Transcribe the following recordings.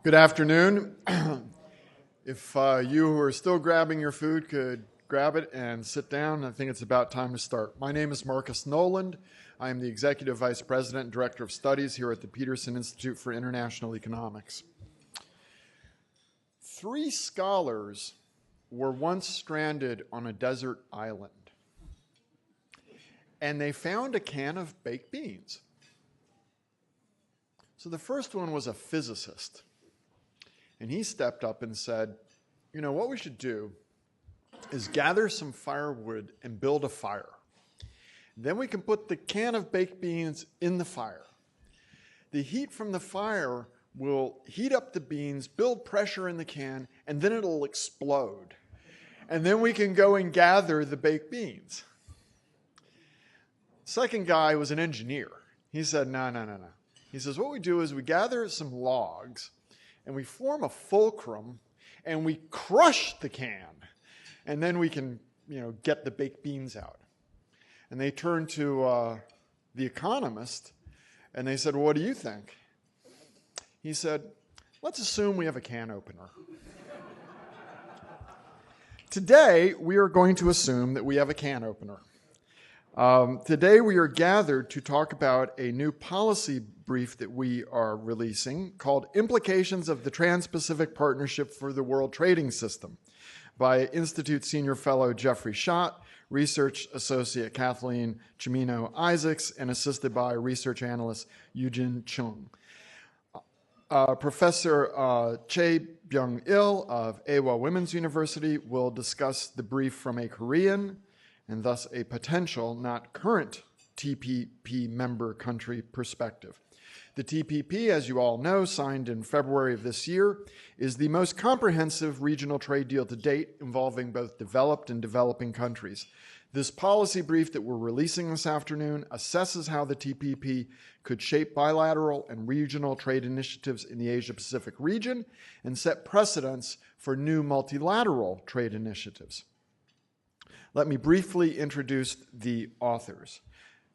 Good afternoon. If you who are still grabbing your food could grab it and sit down, I think it's about time to start. My name is Marcus Noland. I am the Executive Vice President and Director of Studies here at the Peterson Institute for International Economics. 3 scholars were once stranded on a desert island, and they found a can of baked beans. So the first one was a physicist. And he stepped up and said, you know, what we should do is gather some firewood and build a fire. Then we can put the can of baked beans in the fire. The heat from the fire will heat up the beans, build pressure in the can, and then it'll explode. And then we can go and gather the baked beans. Second guy was an engineer. He said, no. He says, what we do is we gather some logs, and we form a fulcrum, and we crush the can, and then we can, get the baked beans out. And they turned to the economist, and they said, well, what do you think? He said, let's assume we have a can opener. Today, we are going to assume that we have a can opener. Today we are gathered to talk about a new policy brief that we are releasing called Implications of the Trans-Pacific Partnership for the World Trading System by Institute Senior Fellow Jeffrey Schott, Research Associate Kathleen Chimino-Isaacs, and assisted by Research Analyst Eugene Chung. Professor Chae Byung-il of Ewha Women's University will discuss the brief from a Korean and thus a potential, not current, TPP member country perspective. The TPP, as you all know, signed in February of this year, is the most comprehensive regional trade deal to date involving both developed and developing countries. This policy brief that we're releasing this afternoon assesses how the TPP could shape bilateral and regional trade initiatives in the Asia-Pacific region and set precedents for new multilateral trade initiatives. Let me briefly introduce the authors.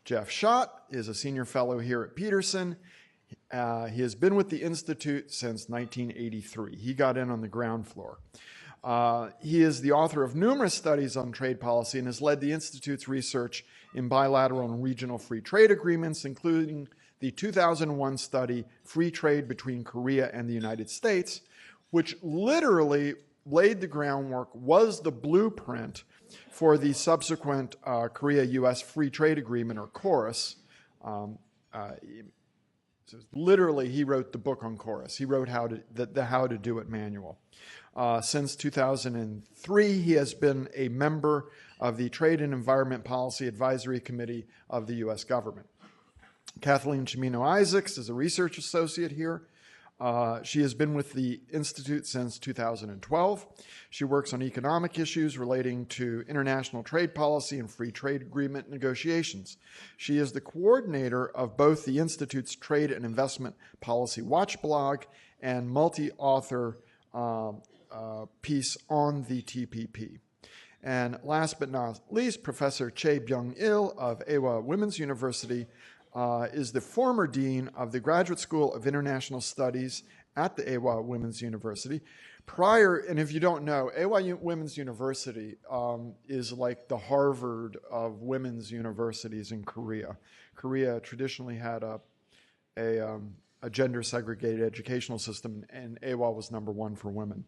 Jeff Schott is a senior fellow here at Peterson. He has been with the Institute since 1983. He got in on the ground floor. He is the author of numerous studies on trade policy and has led the Institute's research in bilateral and regional free trade agreements, including the 2001 study, Free Trade Between Korea and the United States, which literally laid the groundwork, was the blueprint for the subsequent Korea-U.S. Free Trade Agreement, or KORUS. So literally, he wrote the book on KORUS. He wrote the How to Do It manual. Since 2003, he has been a member of the Trade and Environment Policy Advisory Committee of the U.S. government. Kathleen Chimino-Isaacs is a research associate here. She has been with the Institute since 2012. She works on economic issues relating to international trade policy and free trade agreement negotiations. She is the coordinator of both the Institute's Trade and Investment Policy Watch blog and multi-author piece on the TPP. And last but not least, Professor Chae Byung-il of Ewha Women's University is the former dean of the Graduate School of International Studies at the Ewha Women's University. And if you don't know, Ewha Women's University is like the Harvard of women's universities in Korea. Korea traditionally had a gender-segregated educational system, and Ewha was number 1 for women.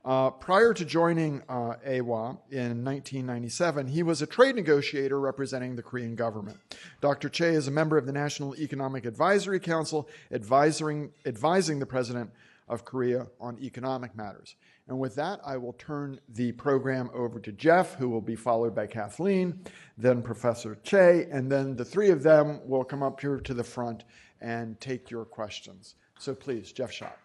Prior to joining Ewha in 1997, he was a trade negotiator representing the Korean government. Dr. Chae is a member of the National Economic Advisory Council, advising the President of Korea on economic matters. And with that, I will turn the program over to Jeff, who will be followed by Kathleen, then Professor Chae, and then the 3 of them will come up here to the front and take your questions. So please, Jeff Schott.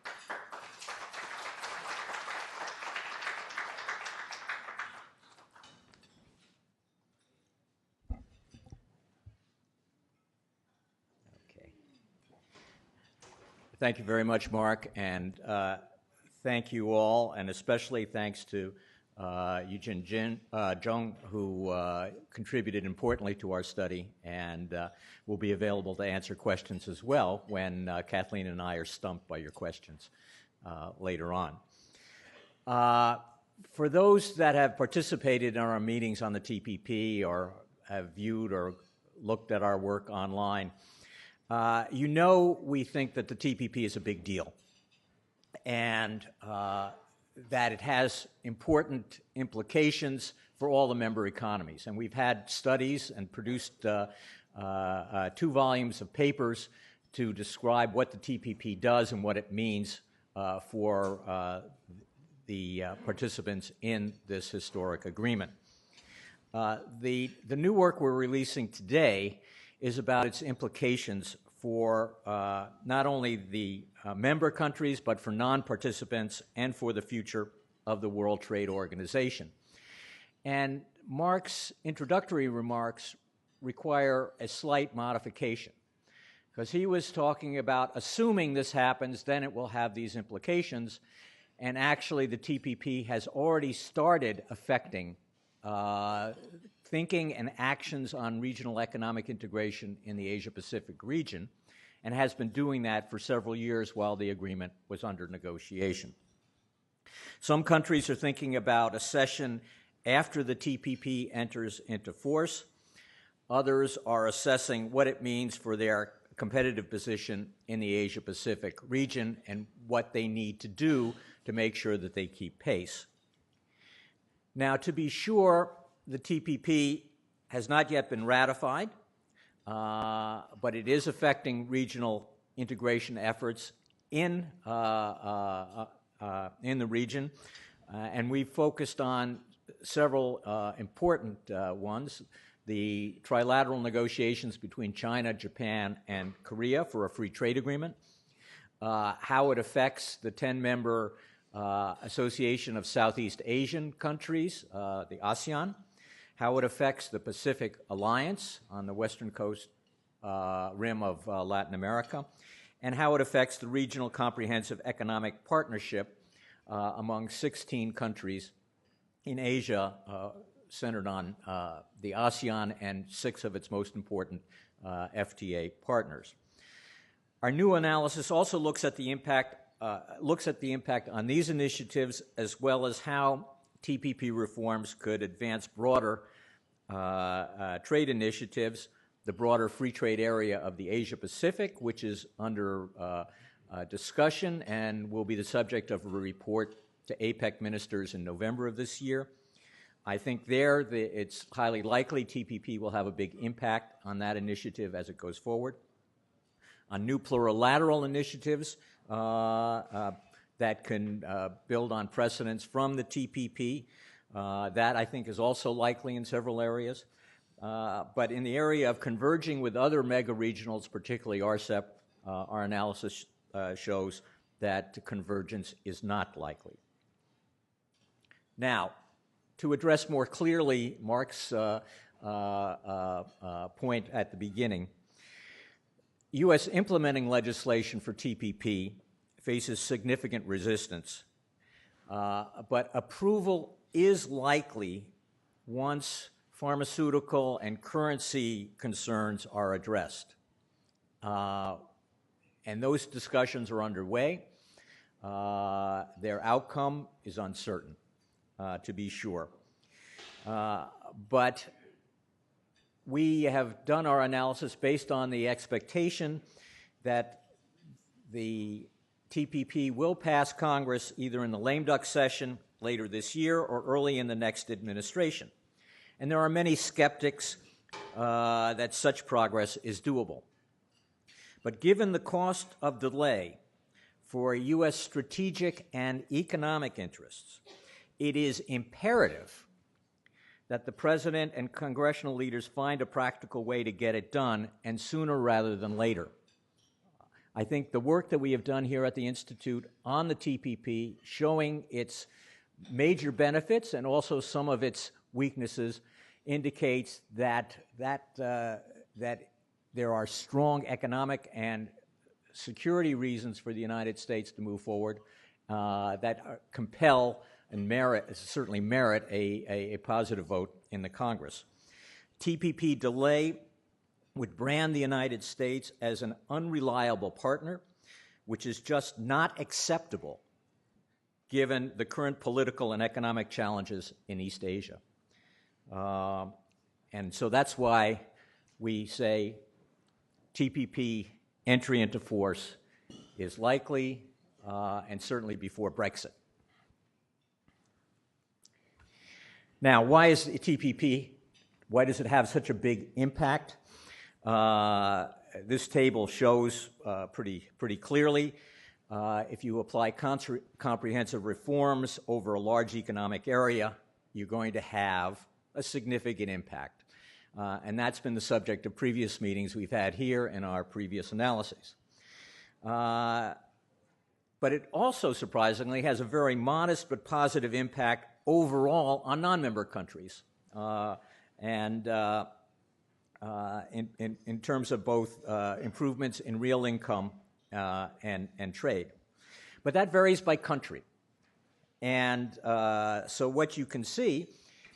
Thank you very much, Mark, and thank you all, and especially thanks to Eugene Chung, who contributed importantly to our study and will be available to answer questions as well when Kathleen and I are stumped by your questions. later on. For those that have participated in our meetings on the TPP or have viewed or looked at our work online, you know we think that the TPP is a big deal and that it has important implications for all the member economies. And we've had studies and produced 2 volumes of papers to describe what the TPP does and what it means for the participants in this historic agreement. The new work we're releasing today is about its implications for not only the member countries, but for non-participants and for the future of the World Trade Organization. And Mark's introductory remarks require a slight modification, because he was talking about assuming this happens, then it will have these implications, and actually the TPP has already started affecting thinking and actions on regional economic integration in the Asia-Pacific region, and has been doing that for several years while the agreement was under negotiation. Some countries are thinking about accession after the TPP enters into force. Others are assessing what it means for their competitive position in the Asia-Pacific region and what they need to do to make sure that they keep pace. Now, to be sure, the TPP has not yet been ratified, but it is affecting regional integration efforts in the region, and we've focused on several important ones. The trilateral negotiations between China, Japan, and Korea for a free trade agreement, how it affects the 10-member Association of Southeast Asian Countries, the ASEAN, how it affects the Pacific Alliance on the western coast rim of Latin America, and how it affects the Regional Comprehensive Economic Partnership among 16 countries in Asia, centered on the ASEAN and 6 of its most important FTA partners. Our new analysis also looks at the impact on these initiatives, as well as how TPP reforms could advance broader trade initiatives, the broader free trade area of the Asia-Pacific, which is under discussion and will be the subject of a report to APEC ministers in November of this year. I think it's highly likely TPP will have a big impact on that initiative as it goes forward. On new plurilateral initiatives that can build on precedents from the TPP, that I think is also likely in several areas. But in the area of converging with other mega-regionals, particularly RCEP, our analysis shows that convergence is not likely. Now, to address more clearly Mark's point at the beginning, U.S. implementing legislation for TPP faces significant resistance, but approval is likely once pharmaceutical and currency concerns are addressed. And those discussions are underway. Their outcome is uncertain, to be sure. But we have done our analysis based on the expectation that the TPP will pass Congress either in the lame duck session later this year or early in the next administration. And there are many skeptics that such progress is doable. But given the cost of delay for U.S. strategic and economic interests, it is imperative that the President and congressional leaders find a practical way to get it done, and sooner rather than later. I think the work that we have done here at the Institute on the TPP, showing its major benefits and also some of its weaknesses, indicates that there are strong economic and security reasons for the United States to move forward that compel and certainly merit a positive vote in the Congress. TPP delay would brand the United States as an unreliable partner, which is just not acceptable given the current political and economic challenges in East Asia. And so that's why we say TPP entry into force is likely, and certainly before Brexit. Now, why is TPP, why does it have such a big impact? This table shows pretty clearly if you apply comprehensive reforms over a large economic area, you're going to have a significant impact. And that's been the subject of previous meetings we've had here and our previous analyses. But it also, surprisingly, has a very modest but positive impact overall on non-member countries. In terms of both improvements in real income and trade. But that varies by country. And so what you can see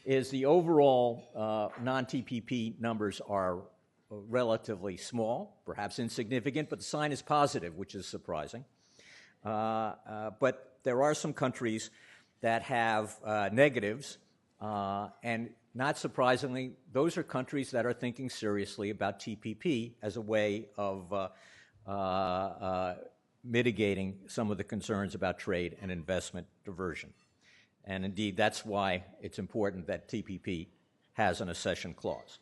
is the overall non-TPP numbers are relatively small, perhaps insignificant, but the sign is positive, which is surprising. But there are some countries that have negatives, and not surprisingly, those are countries that are thinking seriously about TPP as a way of mitigating some of the concerns about trade and investment diversion. And indeed, that's why it's important that TPP has an accession clause.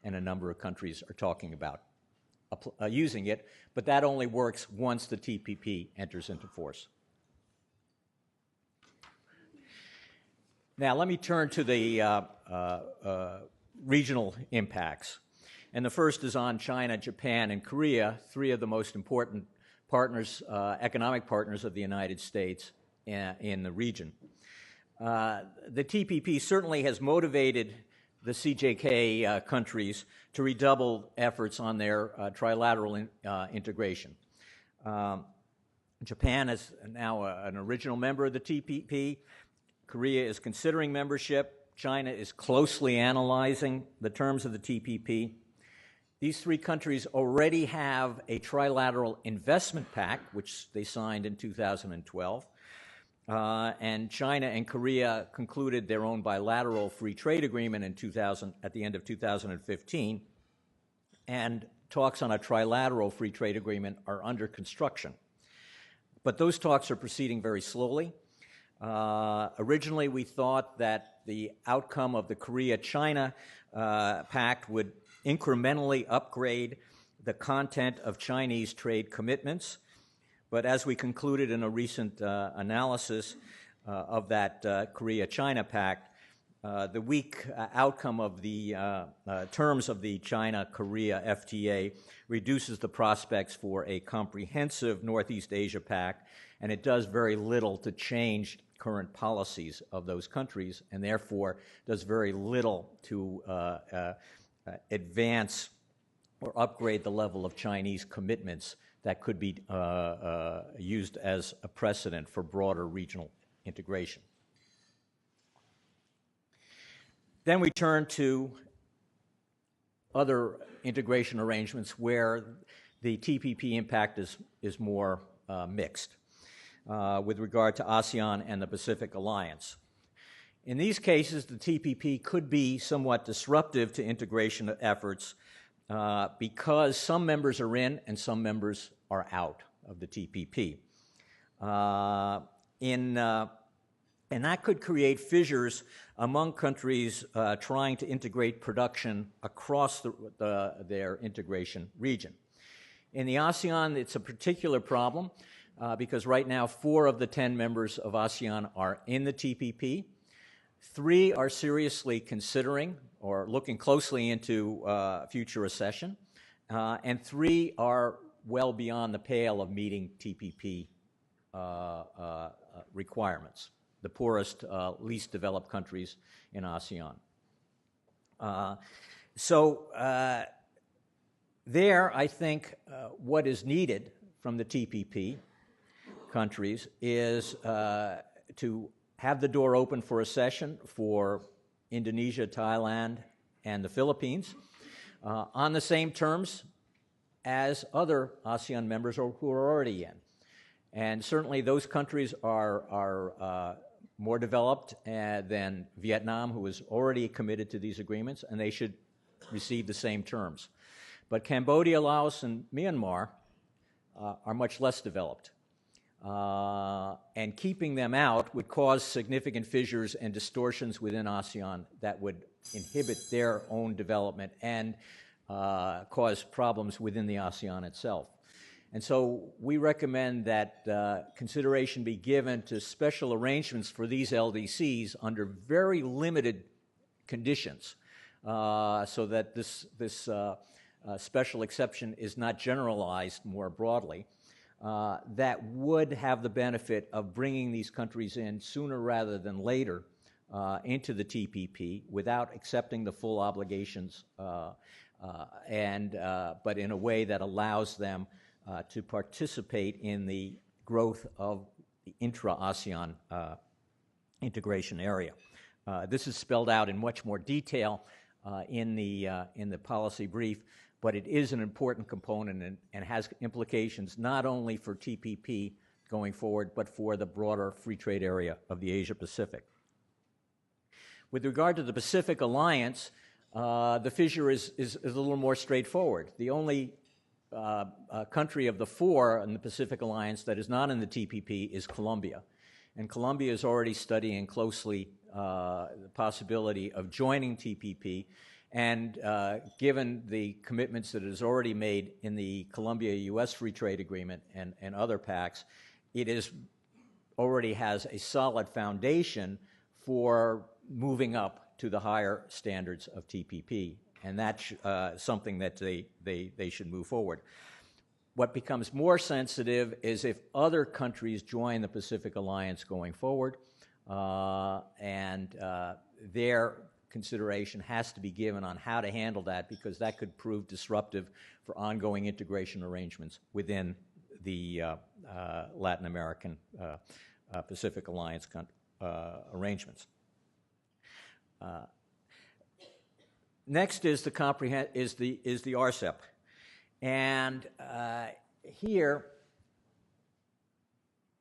And a number of countries are talking about using it, but that only works once the TPP enters into force. Now, let me turn to the regional impacts. And the first is on China, Japan, and Korea, three of the most important partners, economic partners of the United States in the region. The TPP certainly has motivated the CJK countries to redouble efforts on their trilateral integration. Japan is now an original member of the TPP. Korea is considering membership. China is closely analyzing the terms of the TPP. These three countries already have a trilateral investment pact, which they signed in 2012. And China and Korea concluded their own bilateral free trade agreement at the end of 2015. And talks on a trilateral free trade agreement are under construction. But those talks are proceeding very slowly. Originally, we thought that the outcome of the Korea-China pact would incrementally upgrade the content of Chinese trade commitments. But as we concluded in a recent analysis of that Korea-China pact, the weak outcome of the terms of the China-Korea FTA reduces the prospects for a comprehensive Northeast Asia pact, and it does very little to change current policies of those countries, and therefore does very little to advance or upgrade the level of Chinese commitments that could be used as a precedent for broader regional integration. Then we turn to other integration arrangements where the TPP impact is more mixed with regard to ASEAN and the Pacific Alliance. In these cases, the TPP could be somewhat disruptive to integration efforts because some members are in and some members are out of the TPP. And that could create fissures among countries trying to integrate production across their integration region. In the ASEAN, it's a particular problem because right now 4 of the 10 members of ASEAN are in the TPP. 3 are seriously considering or looking closely into future accession, and 3 are well beyond the pale of meeting TPP requirements, the poorest, least developed countries in ASEAN. There, I think what is needed from the TPP countries is to have the door open for accession for Indonesia, Thailand, and the Philippines on the same terms as other ASEAN members who are already in. And certainly those countries are more developed than Vietnam, who is already committed to these agreements, and they should receive the same terms. But Cambodia, Laos, and Myanmar are much less developed. And keeping them out would cause significant fissures and distortions within ASEAN that would inhibit their own development and cause problems within the ASEAN itself. And so we recommend that consideration be given to special arrangements for these LDCs under very limited conditions, so that this special exception is not generalized more broadly, that would have the benefit of bringing these countries in sooner rather than later into the TPP without accepting the full obligations, but in a way that allows them to participate in the growth of the intra-ASEAN integration area. This is spelled out in much more detail in the policy brief, but it is an important component and has implications not only for TPP going forward, but for the broader free trade area of the Asia-Pacific. With regard to the Pacific Alliance, the fissure is a little more straightforward. The only country of the four in the Pacific Alliance that is not in the TPP is Colombia. And Colombia is already studying closely the possibility of joining TPP. And given the commitments that it has already made in the Colombia-U.S. Free Trade Agreement and other pacts, it already has a solid foundation for moving up to the higher standards of TPP. And that's something that they should move forward. What becomes more sensitive is if other countries join the Pacific Alliance going forward, and their consideration has to be given on how to handle that, because that could prove disruptive for ongoing integration arrangements within the Latin American Pacific Alliance arrangements. Next is the RCEP, and here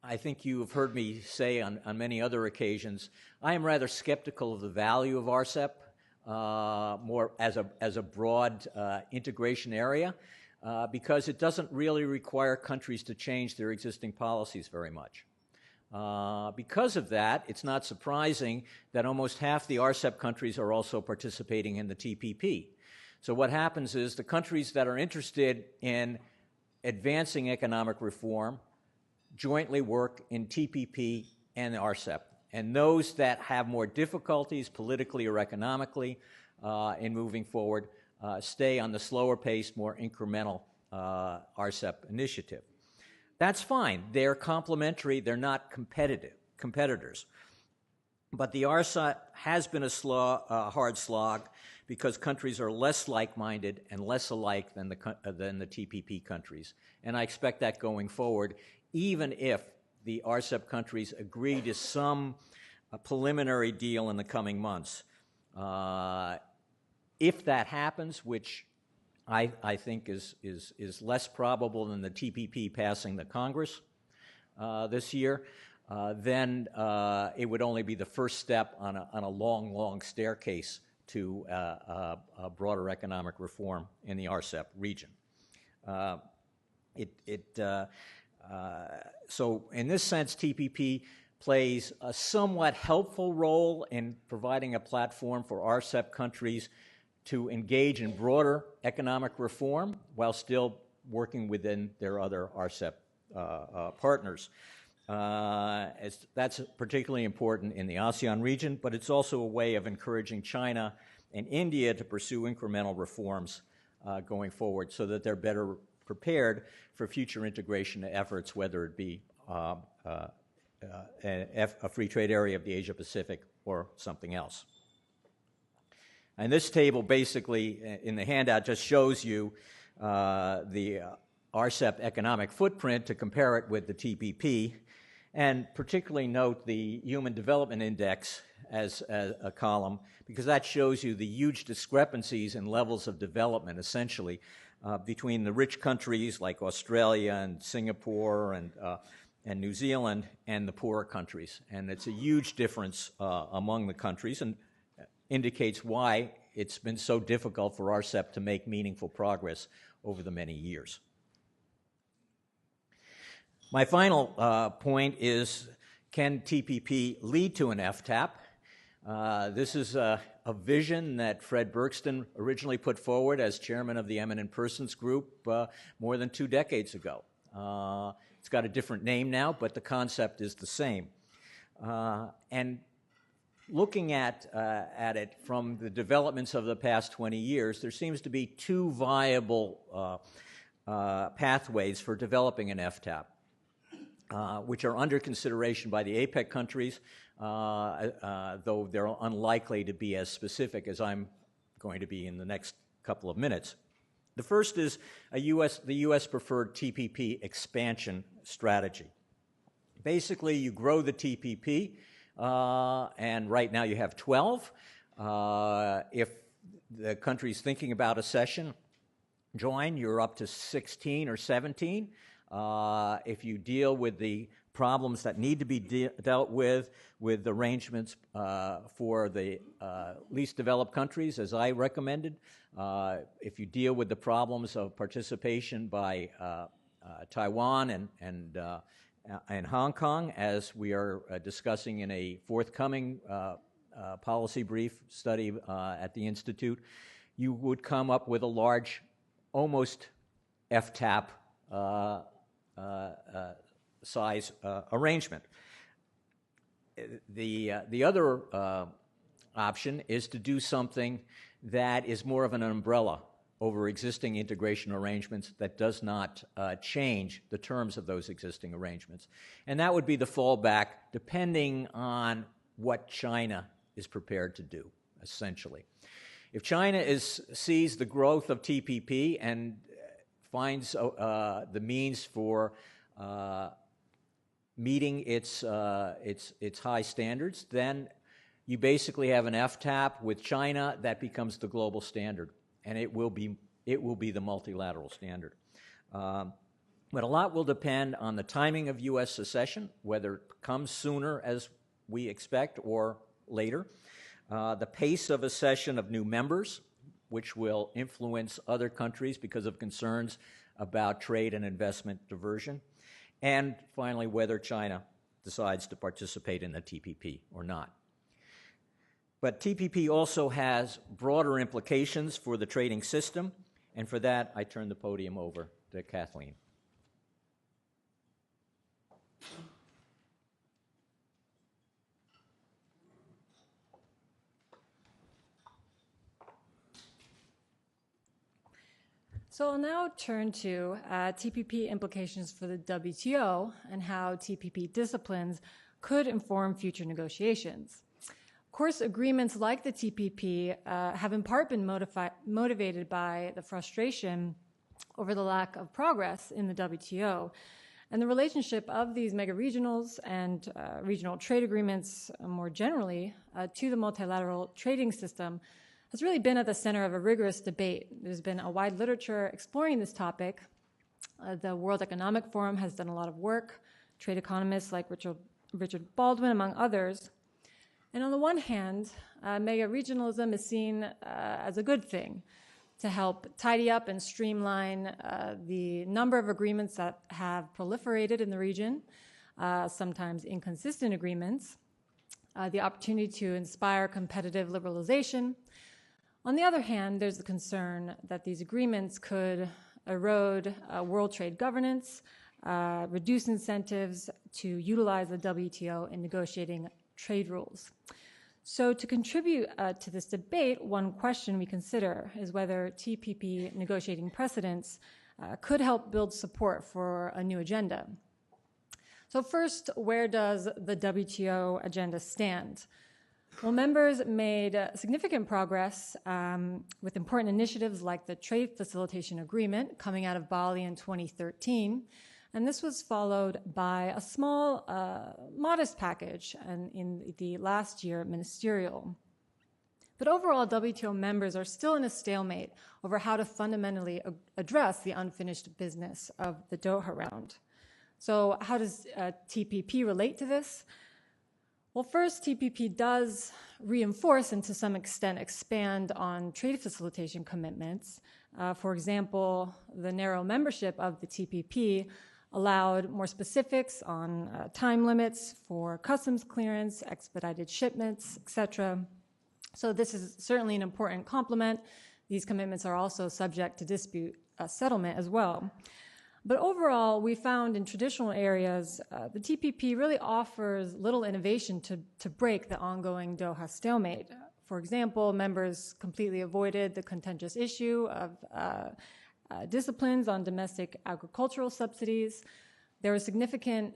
I think you have heard me say on many other occasions, I am rather skeptical of the value of RCEP more as a broad integration area, because it doesn't really require countries to change their existing policies very much. Because of that, it's not surprising that almost half the RCEP countries are also participating in the TPP. So what happens is the countries that are interested in advancing economic reform jointly work in TPP and the RCEP. And those that have more difficulties politically or economically in moving forward stay on the slower paced, more incremental RCEP initiative. That's fine. They're complementary. They're not competitors. But the RCEP has been a hard slog because countries are less like-minded and less alike than the TPP countries. And I expect that going forward, even if the RCEP countries agree to some preliminary deal in the coming months. If that happens, which I think is less probable than the TPP passing the Congress this year, then it would only be the first step on a long, long staircase to a broader economic reform in the RCEP region. So in this sense, TPP plays a somewhat helpful role in providing a platform for RCEP countries to engage in broader economic reform while still working within their other RCEP partners. That's particularly important in the ASEAN region, but it's also a way of encouraging China and India to pursue incremental reforms going forward so that they're better prepared for future integration efforts, whether it be a free trade area of the Asia-Pacific or something else. And this table basically in the handout just shows you the RCEP economic footprint to compare it with the TPP, and particularly note the Human Development Index as a column, because that shows you the huge discrepancies in levels of development, essentially, between the rich countries like Australia and Singapore and and New Zealand and the poorer countries. And it's a huge difference among the countries and indicates why it's been so difficult for RCEP to make meaningful progress over the many years. My final point is, can TPP lead to an FTAP? This is a vision that Fred Bergston originally put forward as chairman of the Eminent Persons Group more than 2 decades ago. It's got a different name now, but the concept is the same. And looking at it from the developments of the past 20 years, there seems to be 2 viable pathways for developing an FTAP, which are under consideration by the APEC countries, though they're unlikely to be as specific as I'm going to be in the next couple of minutes. The first is the U.S. preferred TPP expansion strategy. Basically, you grow the TPP, and right now you have 12. If the countries thinking about accession join, you're up to 16 or 17. If you deal with the problems that need to be dealt with arrangements for the least developed countries, as I recommended, if you deal with the problems of participation by Taiwan and Hong Kong, as we are discussing in a forthcoming policy brief study at the Institute, you would come up with a large, almost FTAP size arrangement. The other option is to do something that is more of an umbrella over existing integration arrangements that does not change the terms of those existing arrangements. And that would be the fallback, depending on what China is prepared to do, essentially. If China sees the growth of TPP and finds the means for meeting its high standards, then you basically have an FTAP with China that becomes the global standard, and it will be the multilateral standard. But a lot will depend on the timing of U.S. secession, whether it comes sooner as we expect or later, the pace of accession of new members, which will influence other countries because of concerns about trade and investment diversion, and finally, whether China decides to participate in the TPP or not. But TPP also has broader implications for the trading system, and for that, I turn the podium over to Kathleen. So I'll now turn to TPP implications for the WTO and how TPP disciplines could inform future negotiations. Of course, agreements like the TPP have in part been motivated by the frustration over the lack of progress in the WTO. And the relationship of these mega-regionals and regional trade agreements more generally to the multilateral trading system has really been at the center of a rigorous debate. There's been a wide literature exploring this topic. The World Economic Forum has done a lot of work, trade economists like Richard Baldwin, among others. And on the one hand, mega-regionalism is seen as a good thing to help tidy up and streamline the number of agreements that have proliferated in the region, sometimes inconsistent agreements, the opportunity to inspire competitive liberalization. On the other hand, there's the concern that these agreements could erode world trade governance, reduce incentives to utilize the WTO in negotiating trade rules. So to contribute to this debate, one question we consider is whether TPP negotiating precedents could help build support for a new agenda. So first, where does the WTO agenda stand? Well, members made significant progress with important initiatives like the Trade Facilitation Agreement coming out of Bali in 2013, and this was followed by a small, modest package in the last year ministerial. But overall, WTO members are still in a stalemate over how to fundamentally address the unfinished business of the Doha round. So how does TPP relate to this? Well, first, TPP does reinforce and to some extent expand on trade facilitation commitments. For example, the narrow membership of the TPP allowed more specifics on time limits for customs clearance, expedited shipments, etc. So this is certainly an important complement. These commitments are also subject to dispute settlement as well. But overall, we found in traditional areas, the TPP really offers little innovation to break the ongoing Doha stalemate. For example, members completely avoided the contentious issue of disciplines on domestic agricultural subsidies. There was significant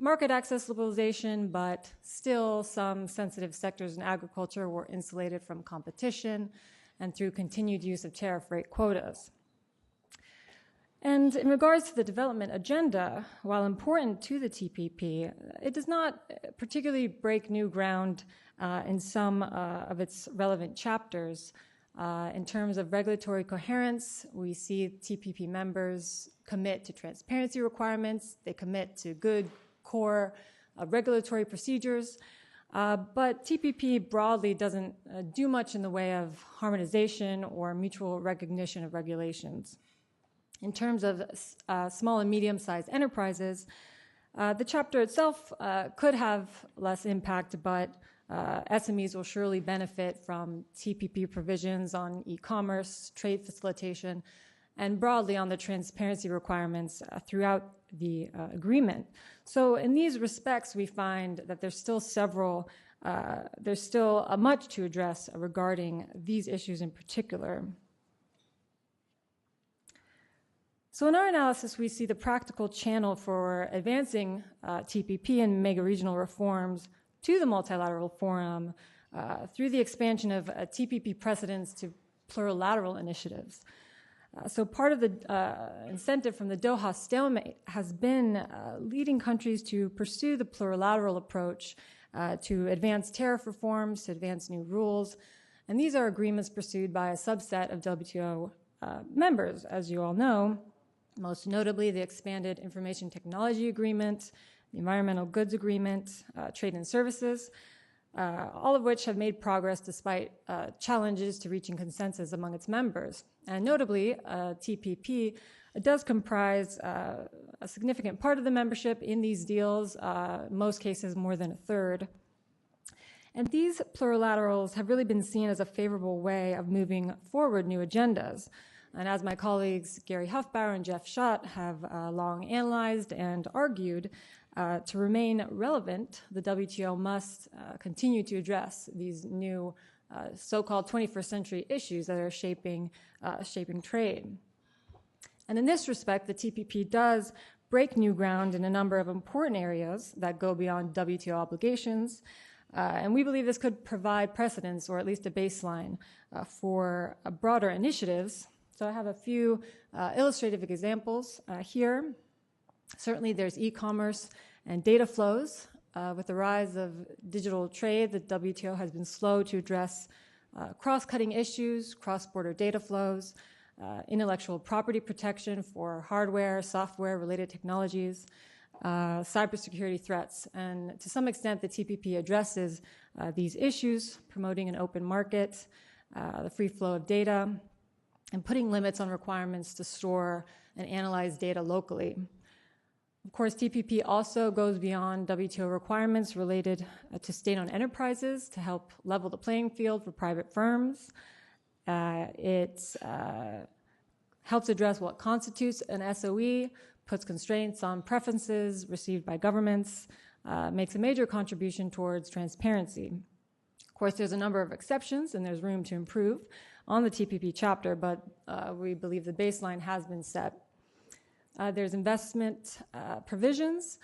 market access liberalization, but still some sensitive sectors in agriculture were insulated from competition and through continued use of tariff rate quotas. And in regards to the development agenda, while important to the TPP, it does not particularly break new ground in some of its relevant chapters. In terms of regulatory coherence, we see TPP members commit to transparency requirements, they commit to good core regulatory procedures, but TPP broadly doesn't do much in the way of harmonization or mutual recognition of regulations. In terms of small and medium-sized enterprises, the chapter itself could have less impact, but SMEs will surely benefit from TPP provisions on e-commerce, trade facilitation, and broadly on the transparency requirements throughout the agreement. So in these respects, we find that there's still much to address regarding these issues in particular. So in our analysis, we see the practical channel for advancing TPP and mega-regional reforms to the multilateral forum through the expansion of TPP precedents to plurilateral initiatives. So part of the incentive from the Doha stalemate has been leading countries to pursue the plurilateral approach to advance tariff reforms, to advance new rules. And these are agreements pursued by a subset of WTO members, as you all know. Most notably, the Expanded Information Technology Agreement, the Environmental Goods Agreement, Trade and Services, all of which have made progress despite challenges to reaching consensus among its members. And notably, TPP does comprise a significant part of the membership in these deals, in most cases more than a third. And these plurilaterals have really been seen as a favorable way of moving forward new agendas. And as my colleagues Gary Huffbauer and Jeff Schott have long analyzed and argued, to remain relevant, the WTO must continue to address these new so-called 21st century issues that are shaping trade. And in this respect, the TPP does break new ground in a number of important areas that go beyond WTO obligations. And we believe this could provide precedents, or at least a baseline, for broader initiatives. So I have a few illustrative examples here. Certainly there's e-commerce and data flows. With the rise of digital trade, the WTO has been slow to address cross-cutting issues, cross-border data flows, intellectual property protection for hardware, software-related technologies, cybersecurity threats. And to some extent, the TPP addresses these issues, promoting an open market, the free flow of data, and putting limits on requirements to store and analyze data locally. Of course, TPP also goes beyond WTO requirements related to state-owned enterprises to help level the playing field for private firms. It helps address what constitutes an SOE, puts constraints on preferences received by governments, makes a major contribution towards transparency. Of course, there's a number of exceptions and there's room to improve on the TPP chapter, but we believe the baseline has been set. There's investment provisions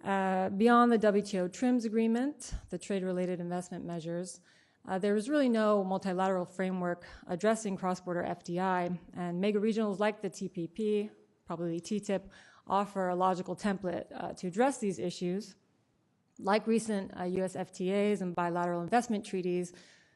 beyond the WTO TRIMS agreement, the trade-related investment measures. There is really no multilateral framework addressing cross-border FDI, and mega-regionals like the TPP, probably TTIP, offer a logical template to address these issues. Like recent US FTAs and bilateral investment treaties,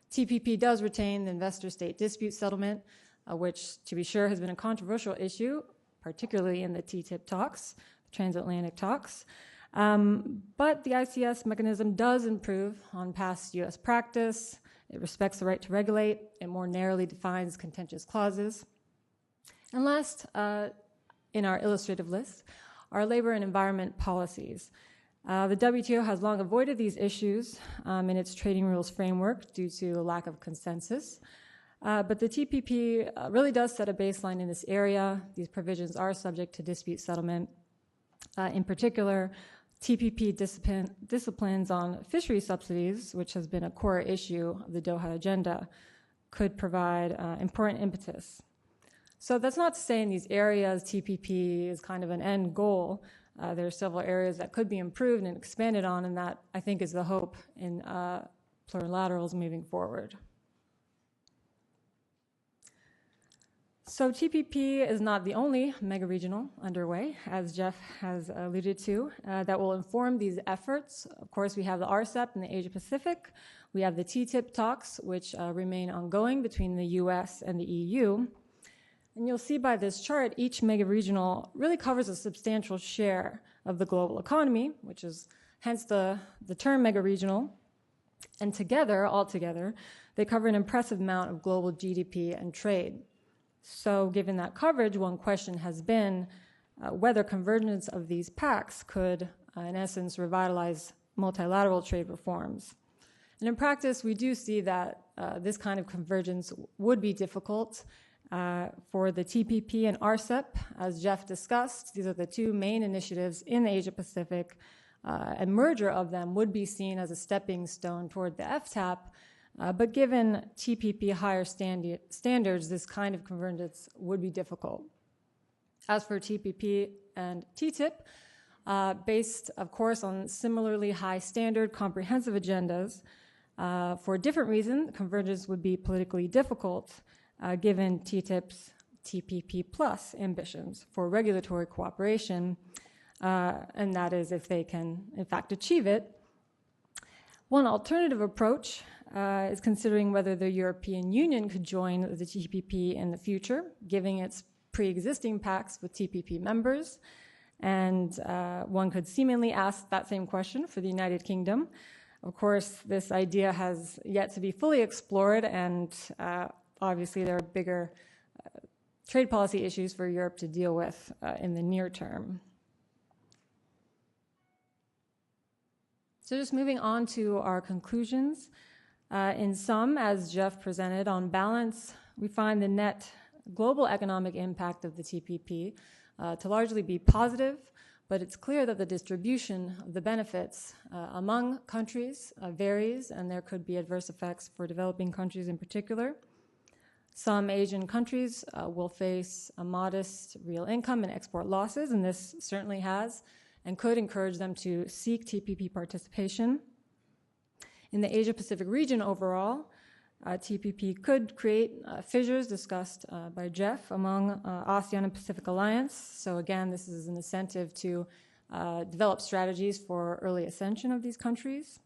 TPP does retain the investor-state dispute settlement, which, to be sure, has been a controversial issue, particularly in the TTIP talks. The transatlantic talks. But the ICS mechanism does improve on past U.S. practice. It respects the right to regulate. It more narrowly defines contentious clauses. And last, in our illustrative list, are labor and environment policies. The WTO has long avoided these issues in its trading rules framework due to a lack of consensus. But the TPP really does set a baseline in this area. These provisions are subject to dispute settlement. In particular, TPP disciplines on fishery subsidies, which has been a core issue of the Doha agenda, could provide important impetus. So that's not to say in these areas TPP is kind of an end goal. There are several areas that could be improved and expanded on, and that, I think, is the hope in plurilaterals moving forward. So TPP is not the only mega-regional underway, as Jeff has alluded to, that will inform these efforts. Of course, we have the RCEP in the Asia-Pacific. We have the TTIP talks, which remain ongoing between the US and the EU. And you'll see by this chart, each mega-regional really covers a substantial share of the global economy, which is hence the term mega-regional. And altogether, they cover an impressive amount of global GDP and trade. So given that coverage, one question has been whether convergence of these pacts could, in essence, revitalize multilateral trade reforms. And in practice, we do see that this kind of convergence would be difficult. For the TPP and RCEP, as Jeff discussed, these are the two main initiatives in the Asia-Pacific, and merger of them would be seen as a stepping stone toward the FTAP. But given TPP higher standards, this kind of convergence would be difficult. As for TPP and TTIP, based, of course, on similarly high standard comprehensive agendas, for a different reason, convergence would be politically difficult, given TTIP's TPP plus ambitions for regulatory cooperation, and that is if they can, in fact, achieve it. One alternative approach is considering whether the European Union could join the TPP in the future, giving its pre-existing pacts with TPP members. And one could seemingly ask that same question for the United Kingdom. Of course, this idea has yet to be fully explored, and obviously there are bigger trade policy issues for Europe to deal with in the near term. So just moving on to our conclusions. In sum, as Jeff presented, on balance, we find the net global economic impact of the TPP to largely be positive, but it's clear that the distribution of the benefits among countries varies, and there could be adverse effects for developing countries in particular. Some Asian countries will face a modest real income and export losses, and this certainly has and could encourage them to seek TPP participation. In the Asia-Pacific region overall, TPP could create fissures discussed by Jeff among ASEAN and Pacific Alliance. So again, this is an incentive to develop strategies for early ascension of these countries.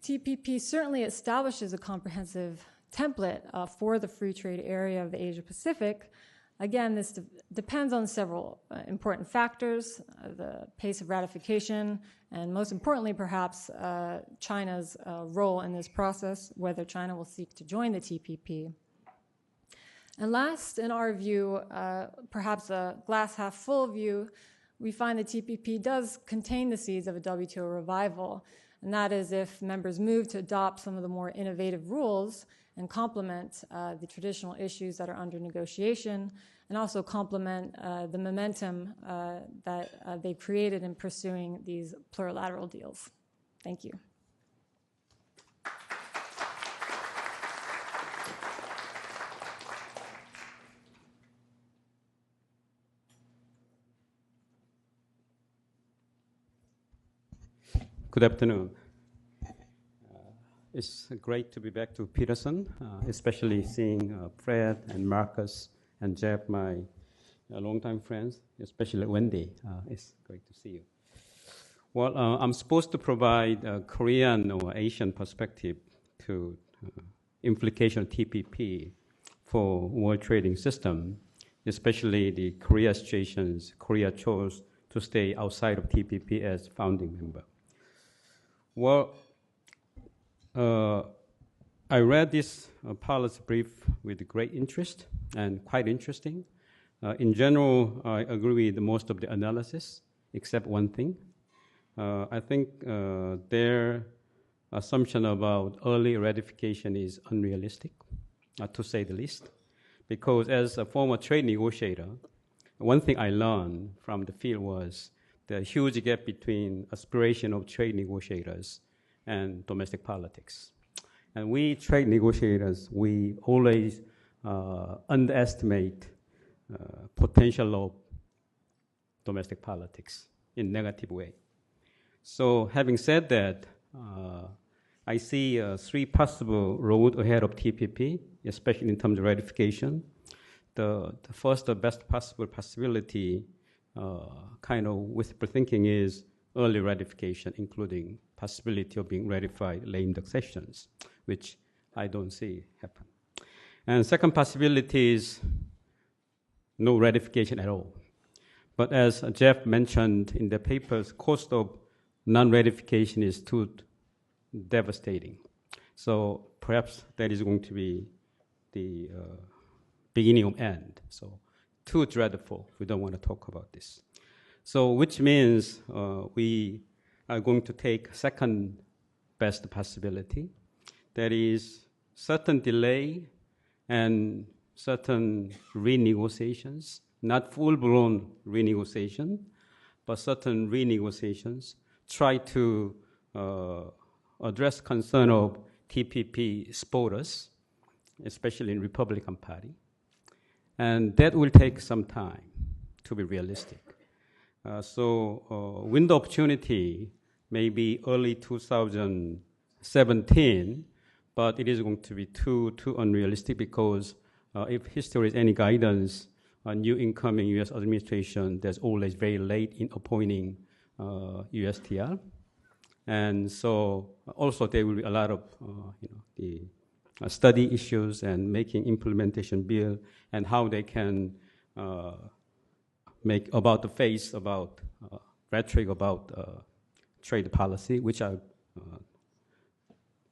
TPP certainly establishes a comprehensive template for the free trade area of the Asia-Pacific. Again, this depends on several important factors, the pace of ratification, and most importantly, perhaps, China's role in this process, whether China will seek to join the TPP. And last, in our view, perhaps a glass half full view, we find the TPP does contain the seeds of a WTO revival, and that is if members move to adopt some of the more innovative rules and complement the traditional issues that are under negotiation, and also complement the momentum that they've created in pursuing these plurilateral deals. Thank you. Good afternoon. It's great to be back to Peterson, especially seeing Fred and Marcus and Jeff, my longtime friends, especially Wendy. It's great to see you. Well, I'm supposed to provide a Korean or Asian perspective to implication of TPP for world trading system. especially the Korea situations. Korea chose to stay outside of TPP as founding member. Well, I read this policy brief with great interest and quite interesting. In general, I agree with most of the analysis, except one thing. I think their assumption about early ratification is unrealistic, to say the least, because as a former trade negotiator, one thing I learned from the field was the huge gap between aspiration of trade negotiators and domestic politics. And we trade negotiators, we always underestimate potential of domestic politics in negative way. So having said that, I see 3 possible roads ahead of TPP, especially in terms of ratification. The first, the best possible possibility, kind of wishful thinking, is early ratification, including possibility of being ratified late indexations, which I don't see happen. And second possibility is no ratification at all. But as Jeff mentioned in the papers, cost of non-ratification is too devastating. So perhaps that is going to be the beginning of end. So too dreadful. We don't want to talk about this. So which means we are going to take second best possibility. That is certain delay and certain renegotiations, not full-blown renegotiation, but certain renegotiations, try to address concern of TPP supporters, especially in Republican Party. And that will take some time to be realistic. So window opportunity may be early 2017, but it is going to be too unrealistic because if history is any guidance, a new incoming U.S. administration, there's always very late in appointing USTR. And so also there will be a lot of the study issues and making implementation bill and how they can make about the face about rhetoric about trade policy, which I'll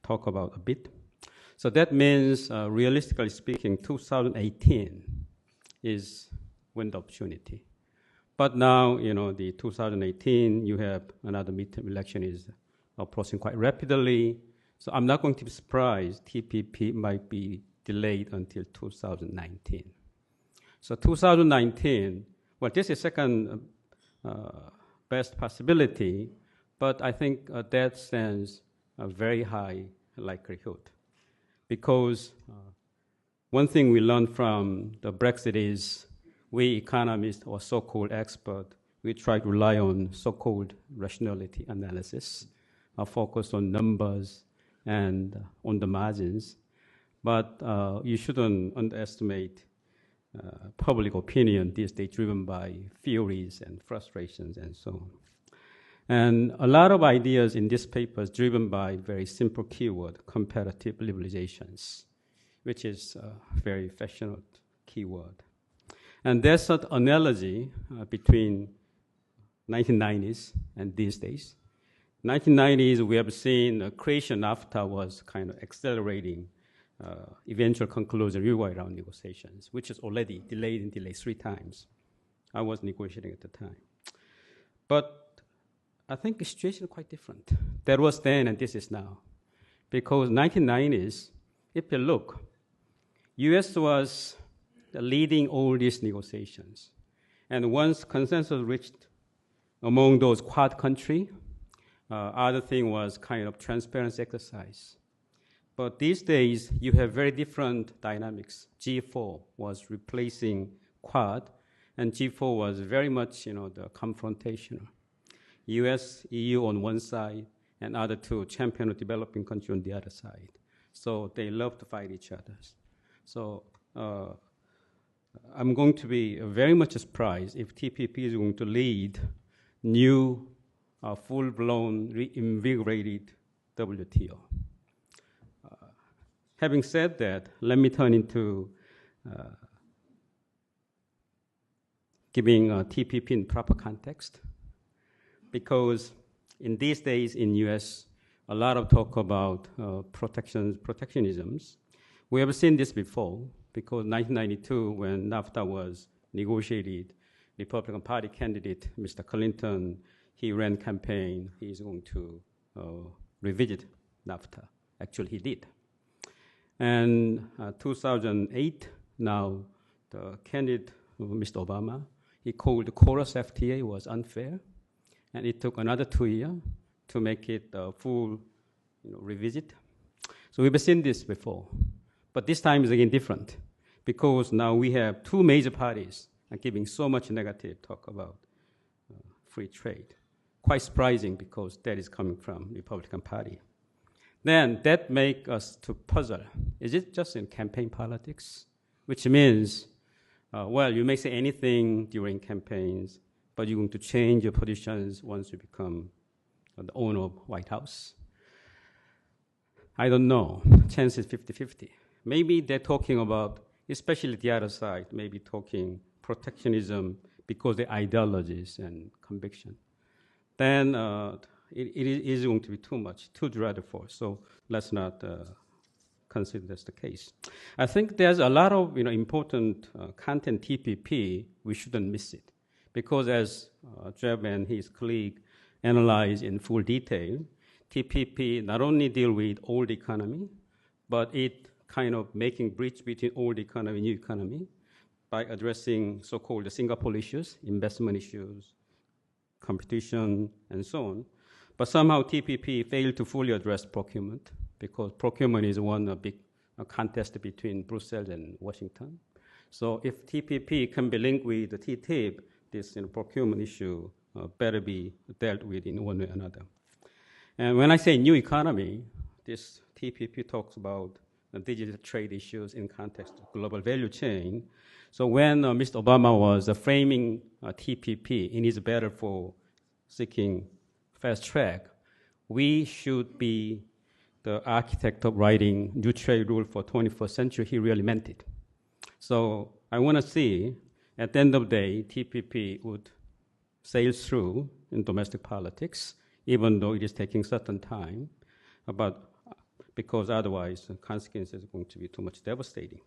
talk about a bit. So that means, realistically speaking, 2018 is window opportunity. But now, the 2018, you have another midterm election is approaching quite rapidly. So I'm not going to be surprised TPP might be delayed until 2019. So 2019, well, this is second best possibility, but I think that stands a very high likelihood. Because one thing we learned from the Brexit is we economists or so-called experts, we try to rely on so-called rationality analysis, focus on numbers and on the margins. But you shouldn't underestimate public opinion these days driven by theories and frustrations and so on. And a lot of ideas in this paper is driven by very simple keyword, comparative liberalizations, which is a very fashionable keyword. And there's an analogy between 1990s and these days. 1990s, we have seen creation NAFTA was kind of accelerating eventual conclusion review round negotiations, which is already delayed 3 times. I was negotiating at the time. But I think the situation is quite different. That was then and this is now. Because 1990s, if you look, US was leading all these negotiations. And once consensus reached among those Quad countries, other thing was kind of transparency exercise. But these days, you have very different dynamics. G4 was replacing Quad, and G4 was very much, the confrontational. US, EU on one side, and other 2 champion of developing countries on the other side. So they love to fight each other. So I'm going to be very much surprised if TPP is going to lead new, full-blown, reinvigorated WTO. Having said that, let me turn into giving TPP in proper context, because in these days in U.S., a lot of talk about protectionisms. We have seen this before, because 1992, when NAFTA was negotiated, Republican Party candidate, Mr. Clinton, he ran campaign, he's going to revisit NAFTA. Actually, he did. And 2008, now the candidate, Mr. Obama, he called the KORUS FTA was unfair, and it took another 2 years to make it a full revisit. So we've seen this before. But this time is again different, because now we have two major parties giving so much negative talk about free trade. Quite surprising, because that is coming from the Republican Party. Then that makes us to puzzle. Is it just in campaign politics? Which means, well, you may say anything during campaigns, but you're going to change your positions once you become the owner of White House. I don't know. Chance is 50-50. Maybe they're talking about, especially the other side, maybe talking protectionism because the ideologies and conviction. Then it is going to be too much, too dreadful. So let's not consider that's the case. I think there's a lot of important content TPP. We shouldn't miss it, because as Jeb and his colleague analyze in full detail, TPP not only deal with old economy, but it kind of making bridge between old economy and new economy by addressing so-called Singapore issues, investment issues, competition, and so on. But somehow TPP failed to fully address procurement, because procurement is one big contest between Brussels and Washington. So if TPP can be linked with the TTIP, this procurement issue better be dealt with in one way or another. And when I say new economy, this TPP talks about digital trade issues in context of global value chain. So when Mr. Obama was framing TPP in his battle for seeking fast track, we should be the architect of writing new trade rule for 21st century. He really meant it. So I want to see, at the end of the day, TPP would sail through in domestic politics, even though it is taking certain time, but because otherwise the consequences are going to be too much devastating.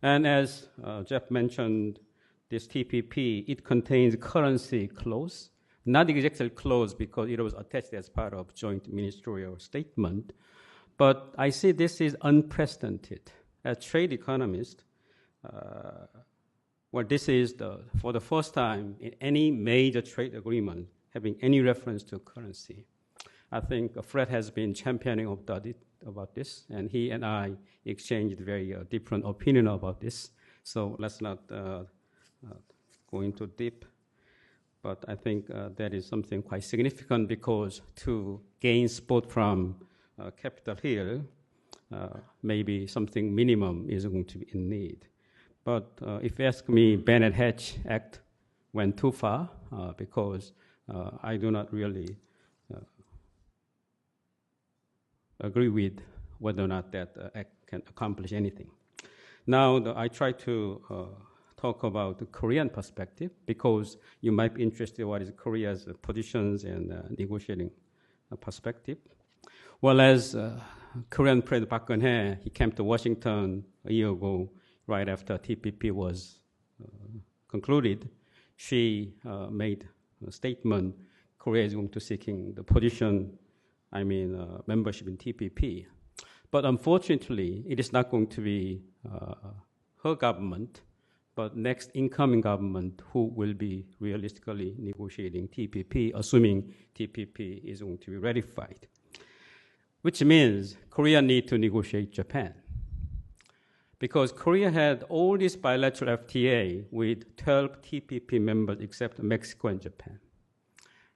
And as Jeff mentioned, this TPP, it contains currency clause, not exactly clause because it was attached as part of joint ministerial statement, but I see this is unprecedented. As trade economist, well, this is for the first time in any major trade agreement having any reference to currency. I think Fred has been championing about this, and he and I exchanged very different opinion about this. So let's not go into deep. But I think that is something quite significant, because to gain support from Capitol Hill, maybe something minimum is going to be in need. But if you ask me, Bennett-Hatch Act went too far, because I do not really agree with whether or not that act can accomplish anything. Now, I try to talk about the Korean perspective, because you might be interested in what is Korea's positions and negotiating perspective. Well, as Korean President Park Geun-hye, he came to Washington a year ago, right after TPP was concluded. She made a statement, Korea is going to seeking the position, membership in TPP. But unfortunately, it is not going to be her government, but next incoming government who will be realistically negotiating TPP, assuming TPP is going to be ratified. Which means Korea needs to negotiate Japan. Because Korea had all these bilateral FTA with 12 TPP members except Mexico and Japan.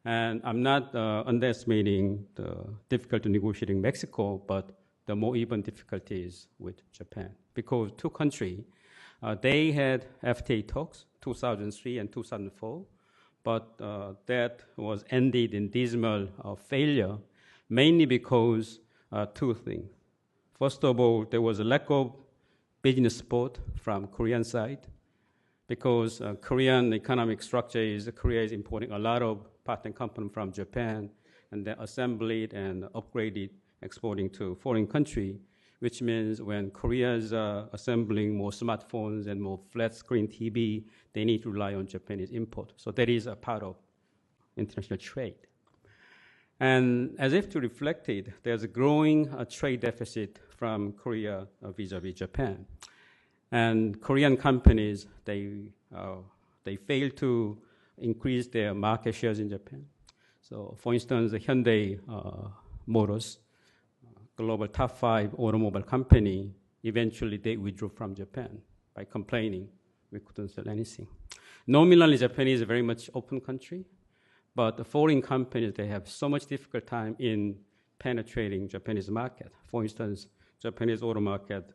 And I'm not underestimating the difficulty negotiating Mexico, but the more even difficulties with Japan. Because two countries, they had FTA talks, 2003 and 2004, but that was ended in dismal failure, mainly because two things. First of all, there was a lack of business support from Korean side. because Korean economic structure is Korea is importing a lot of part and component from Japan and then assemble it and upgrade it, exporting to foreign country, which means when Korea is assembling more smartphones and more flat screen TV, they need to rely on Japanese import. So that is a part of international trade. And as if to reflect it, there's a growing trade deficit from Korea vis-a-vis Japan. And Korean companies, they fail to increase their market shares in Japan. So for instance, Hyundai Motors, global top 5 automobile company, eventually they withdrew from Japan by complaining we couldn't sell anything. Nominally, Japan is a very much open country, but the foreign companies, they have so much difficult time in penetrating Japanese market. For instance, Japanese auto market,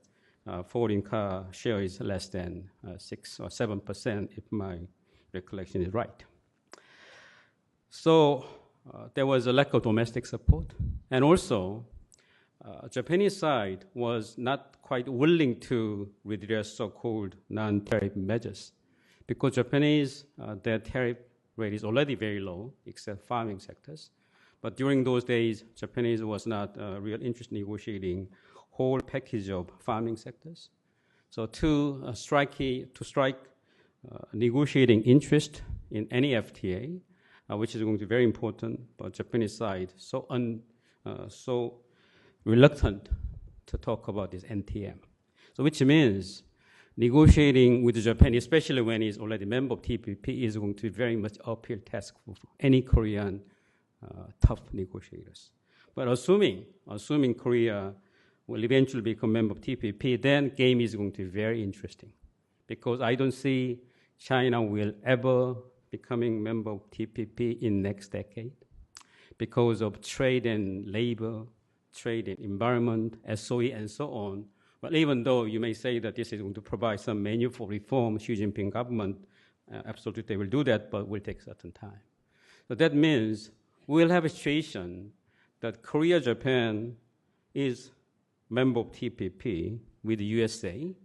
foreign car share is less than 6 or 7%, if my recollection is right. So there was a lack of domestic support. And also, Japanese side was not quite willing to redress so-called non-tariff measures because Japanese, their tariff rate is already very low, except farming sectors. But during those days, Japanese was not real interest in negotiating whole package of farming sectors. So to strike negotiating interest in any FTA, which is going to be very important, but Japanese side so reluctant to talk about this NTM. So which means negotiating with Japan, especially when it's already a member of TPP, is going to be very much uphill task for any Korean tough negotiators. But assuming Korea will eventually become member of TPP, then game is going to be very interesting because I don't see China will ever becoming member of TPP in next decade because of trade and labor, trade and environment, SOE, and so on. But even though you may say that this is going to provide some menu for reform, Xi Jinping government, absolutely they will do that, but will take certain time. So that means we'll have a situation that Korea, Japan is member of TPP with the USA,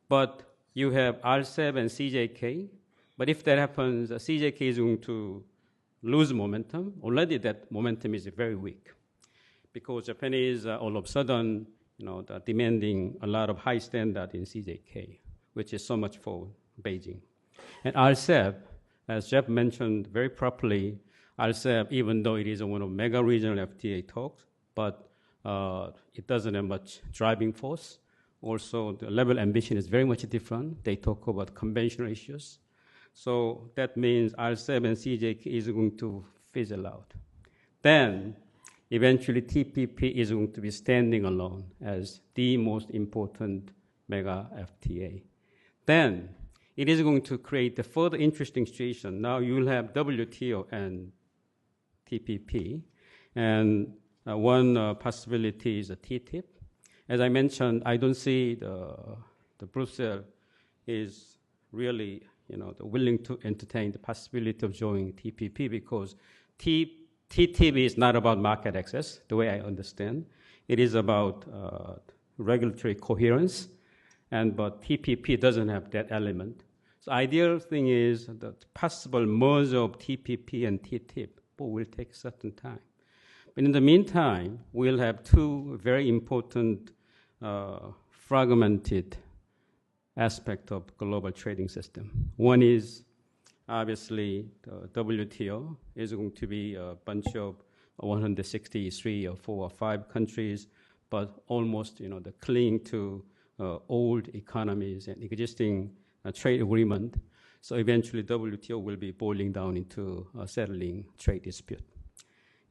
but you have RCEP and CJK. But if that happens, CJK is going to lose momentum. Already that momentum is very weak because Japanese all of a sudden, demanding a lot of high standard in CJK, which is so much for Beijing. And RCEP, as Jeff mentioned very properly, RCEP, even though it is one of mega regional FTA talks, but it doesn't have much driving force. Also, the level of ambition is very much different. They talk about conventional issues. So that means RCEP and CJK is going to fizzle out. Then, eventually, TPP is going to be standing alone as the most important mega FTA. Then, it is going to create a further interesting situation. Now you will have WTO and TPP, and one possibility is a TTIP. As I mentioned, I don't see the Brussels is really willing to entertain the possibility of joining TPP because TTIP is not about market access, the way I understand. It is about regulatory coherence, but TPP doesn't have that element. So ideal thing is the possible merge of TPP and TTIP, but will take certain time. But in the meantime, we'll have two very important fragmented aspect of global trading system. One is obviously the WTO is going to be a bunch of 163 or 4 or 5 countries, but almost the clinging to old economies and existing trade agreement. So eventually WTO will be boiling down into settling trade dispute.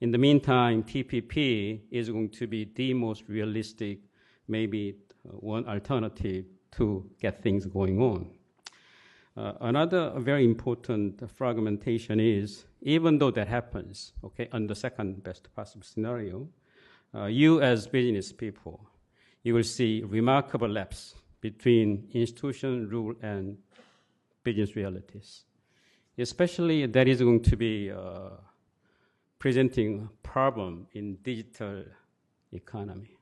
In the meantime, TPP is going to be the most realistic, maybe one alternative to get things going on. Another very important fragmentation is, even though that happens, on the second best possible scenario, you as business people, you will see remarkable lapse between institution rule and business realities. Especially that is going to be presenting a problem in digital economy.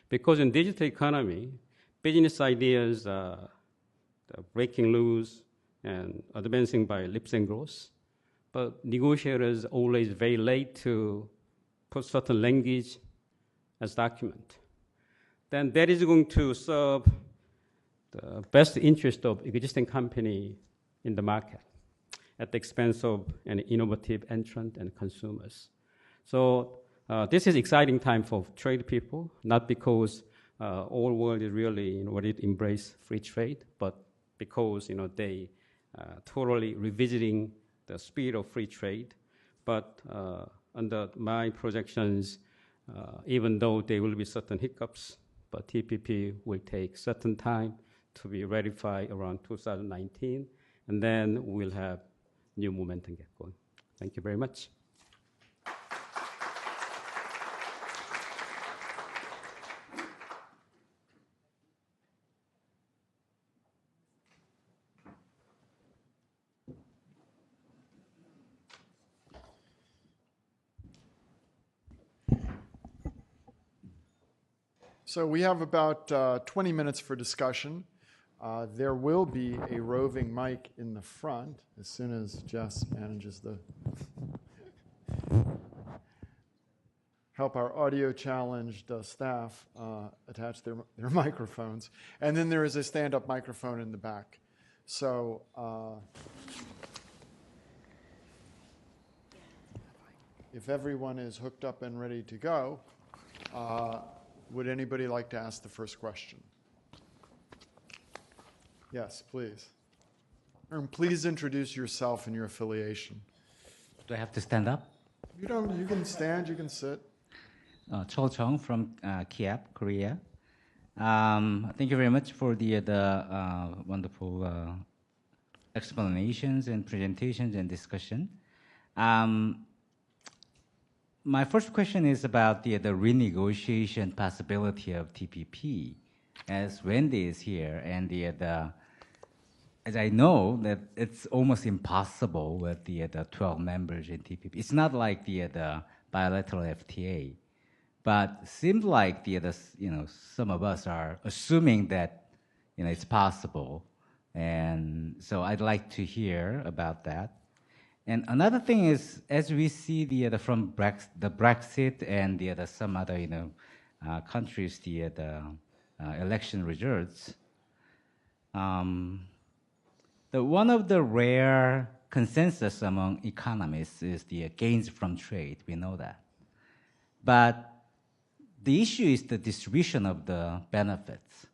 Because in digital economy, business ideas are breaking loose and advancing by leaps and growth. But negotiators always very late to put certain language as document. Then that is going to serve the best interest of existing company in the market at the expense of an innovative entrant and consumers. So this is exciting time for trade people, not because all world is really ready to embrace free trade, but because they totally revisiting the spirit of free trade. But under my projections, even though there will be certain hiccups, but TPP will take certain time to be ratified around 2019, and then we'll have new momentum get going. Thank you very much. So we have about 20 minutes for discussion. There will be a roving mic in the front as soon as Jess manages to help our audio challenged staff attach their microphones. And then there is a stand-up microphone in the back. So if everyone is hooked up and ready to go, would anybody like to ask the first question? Yes, please. And please introduce yourself and your affiliation. Do I have to stand up? You don't. You can stand. You can sit. Chol Chung from Kiev, Korea. Thank you very much for the wonderful explanations and presentations and discussion. My first question is about the renegotiation possibility of TPP, as Wendy is here, and as I know that it's almost impossible with the 12 members in TPP. It's not like the bilateral FTA, but seems like some of us are assuming that it's possible, and so I'd like to hear about that. And another thing is, as we see the Brexit and some other countries the election results, one of the rare consensus among economists is the gains from trade. We know that, but the issue is the distribution of the benefits.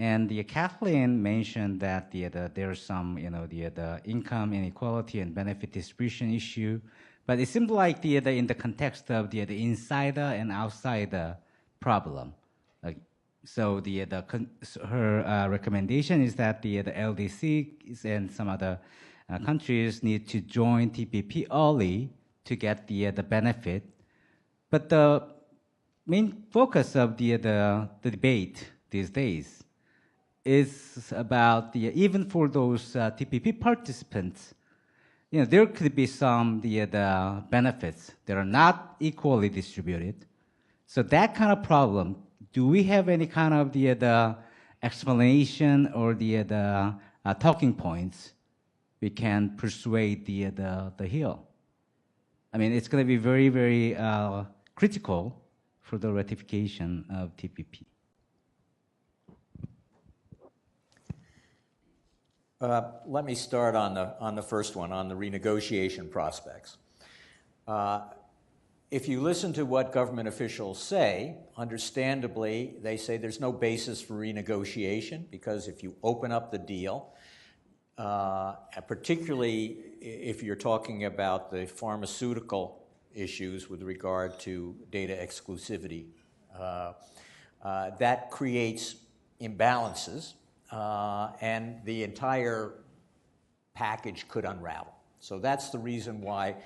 And Kathleen mentioned that there's some the income inequality and benefit distribution issue, but it seems like in the context of the insider and outsider problem. So her recommendation is that the LDCs and some other countries need to join TPP early to get the benefit, but the main focus of the debate these days is about even for those TPP participants, there could be some the benefits that are not equally distributed. So that kind of problem, do we have any kind of the explanation or the talking points we can persuade the Hill? I mean, it's going to be very, very critical for the ratification of TPP. Let me start on the first one, on the renegotiation prospects. If you listen to what government officials say, understandably, they say there's no basis for renegotiation because if you open up the deal, particularly if you're talking about the pharmaceutical issues with regard to data exclusivity, that creates imbalances. And the entire package could unravel. So that's the reason why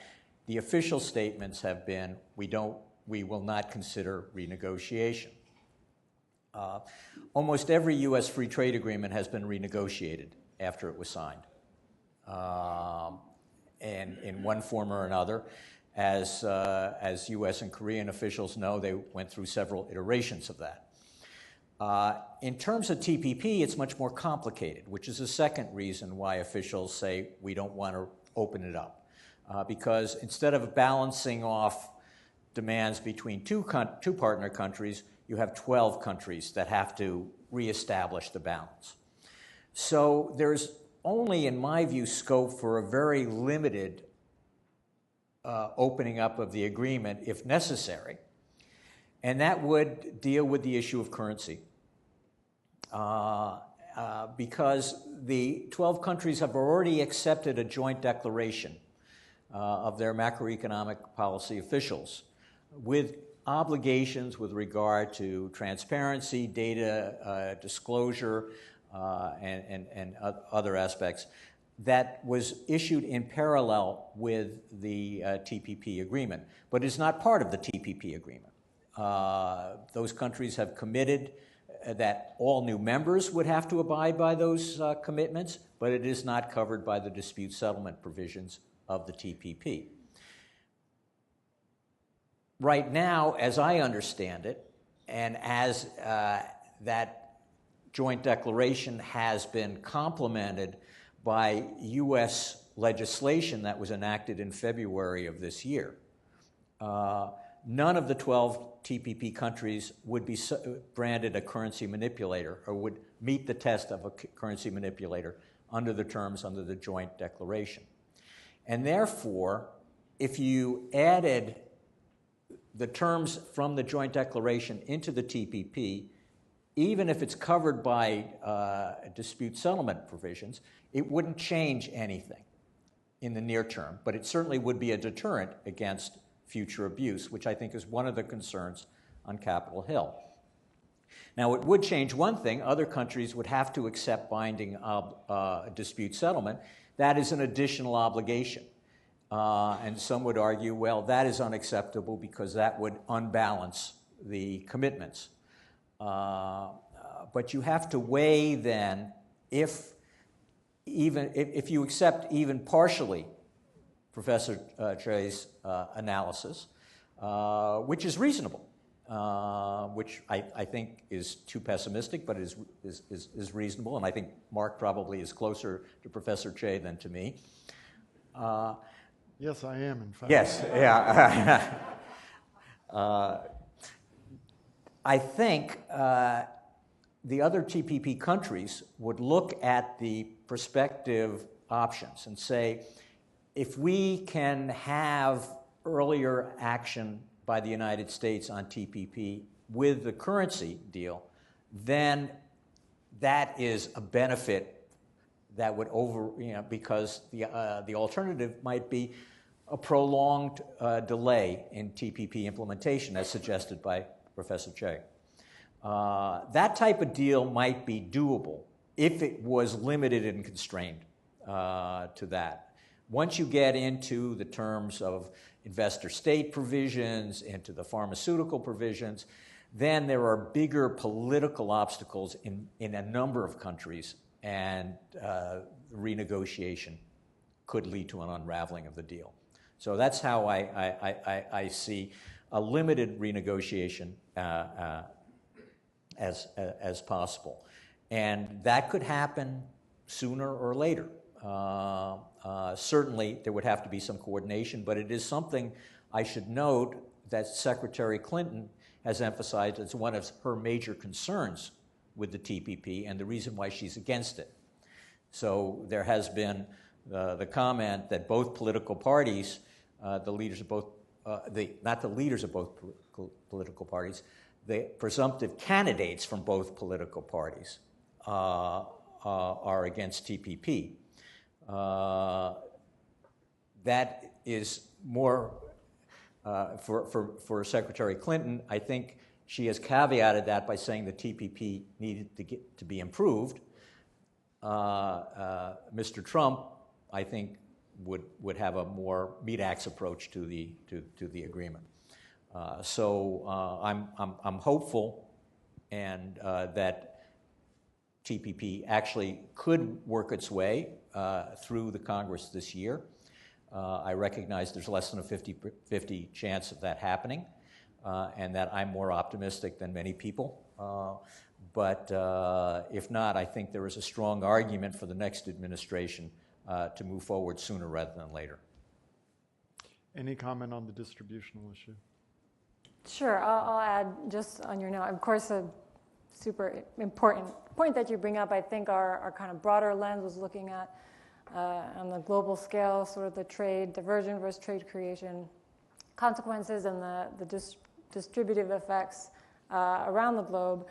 the official statements have been, we will not consider renegotiation. Almost every U.S. free trade agreement has been renegotiated after it was signed. And in one form or another, as U.S. and Korean officials know, they went through several iterations of that. In terms of TPP, it's much more complicated, which is the second reason why officials say we don't want to open it up. Because instead of balancing off demands between two partner countries, you have 12 countries that have to reestablish the balance. So there's only, in my view, scope for a very limited opening up of the agreement if necessary, and that would deal with the issue of currency. Because the 12 countries have already accepted a joint declaration of their macroeconomic policy officials with obligations with regard to transparency, data disclosure, and other aspects that was issued in parallel with the TPP agreement, but is not part of the TPP agreement. Those countries have committed that all new members would have to abide by those commitments, but it is not covered by the dispute settlement provisions of the TPP. Right now, as I understand it, and as that joint declaration has been complemented by U.S. legislation that was enacted in February of this year, none of the 12 TPP countries would be branded a currency manipulator or would meet the test of a currency manipulator under the terms under the joint declaration. And therefore, if you added the terms from the joint declaration into the TPP, even if it's covered by dispute settlement provisions, it wouldn't change anything in the near term, but it certainly would be a deterrent against future abuse, which I think is one of the concerns on Capitol Hill. Now, it would change one thing. Other countries would have to accept binding dispute settlement. That is an additional obligation. And some would argue, well, that is unacceptable because that would unbalance the commitments. But you have to weigh then if you accept even partially Professor Che's analysis, which is reasonable, which I think is too pessimistic, but is reasonable, and I think Mark probably is closer to Professor Che than to me. Yes, I am, in fact. Yes, yeah. I think the other TPP countries would look at the prospective options and say, if we can have earlier action by the United States on TPP with the currency deal, then that is a benefit that would because the alternative might be a prolonged delay in TPP implementation, as suggested by Professor Che. That type of deal might be doable if it was limited and constrained to that. Once you get into the terms of investor state provisions, into the pharmaceutical provisions, then there are bigger political obstacles in a number of countries, and renegotiation could lead to an unraveling of the deal. So that's how I see a limited renegotiation as possible. And that could happen sooner or later. Certainly, there would have to be some coordination, but it is something I should note that Secretary Clinton has emphasized as one of her major concerns with the TPP and the reason why she's against it. So there has been the comment that both political parties, the leaders of both, not the leaders of both political parties, the presumptive candidates from both political parties are against TPP. That is more for Secretary Clinton. I think she has caveated that by saying the TPP needed to be improved. Mr. Trump, I think, would have a more meat-axe approach to the agreement. So I'm hopeful and that TPP actually could work its way through the Congress this year. I recognize there's less than a 50-50 chance of that happening. and that I'm more optimistic than many people. But if not, I think there is a strong argument for the next administration to move forward sooner rather than later. Any comment on the distributional issue? Sure, I'll add just on your note. Of course, a super important point that you bring up, I think our kind of broader lens was looking at on the global scale, sort of the trade diversion versus trade creation consequences and the distributive effects around the globe.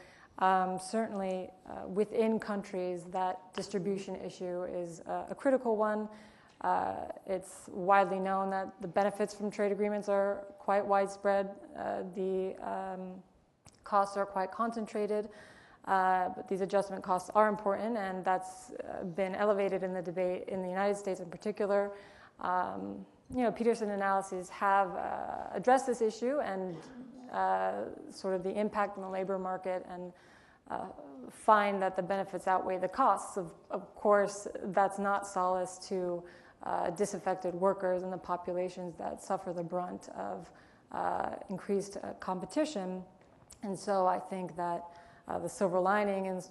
Certainly within countries, that distribution issue is a critical one. It's widely known that the benefits from trade agreements are quite widespread. The costs are quite concentrated, but these adjustment costs are important, and that's been elevated in the debate in the United States in particular. Peterson analyses have addressed this issue and sort of the impact on the labor market, and find that the benefits outweigh the costs. Of course, that's not solace to disaffected workers and the populations that suffer the brunt of increased competition. And so I think that the silver lining and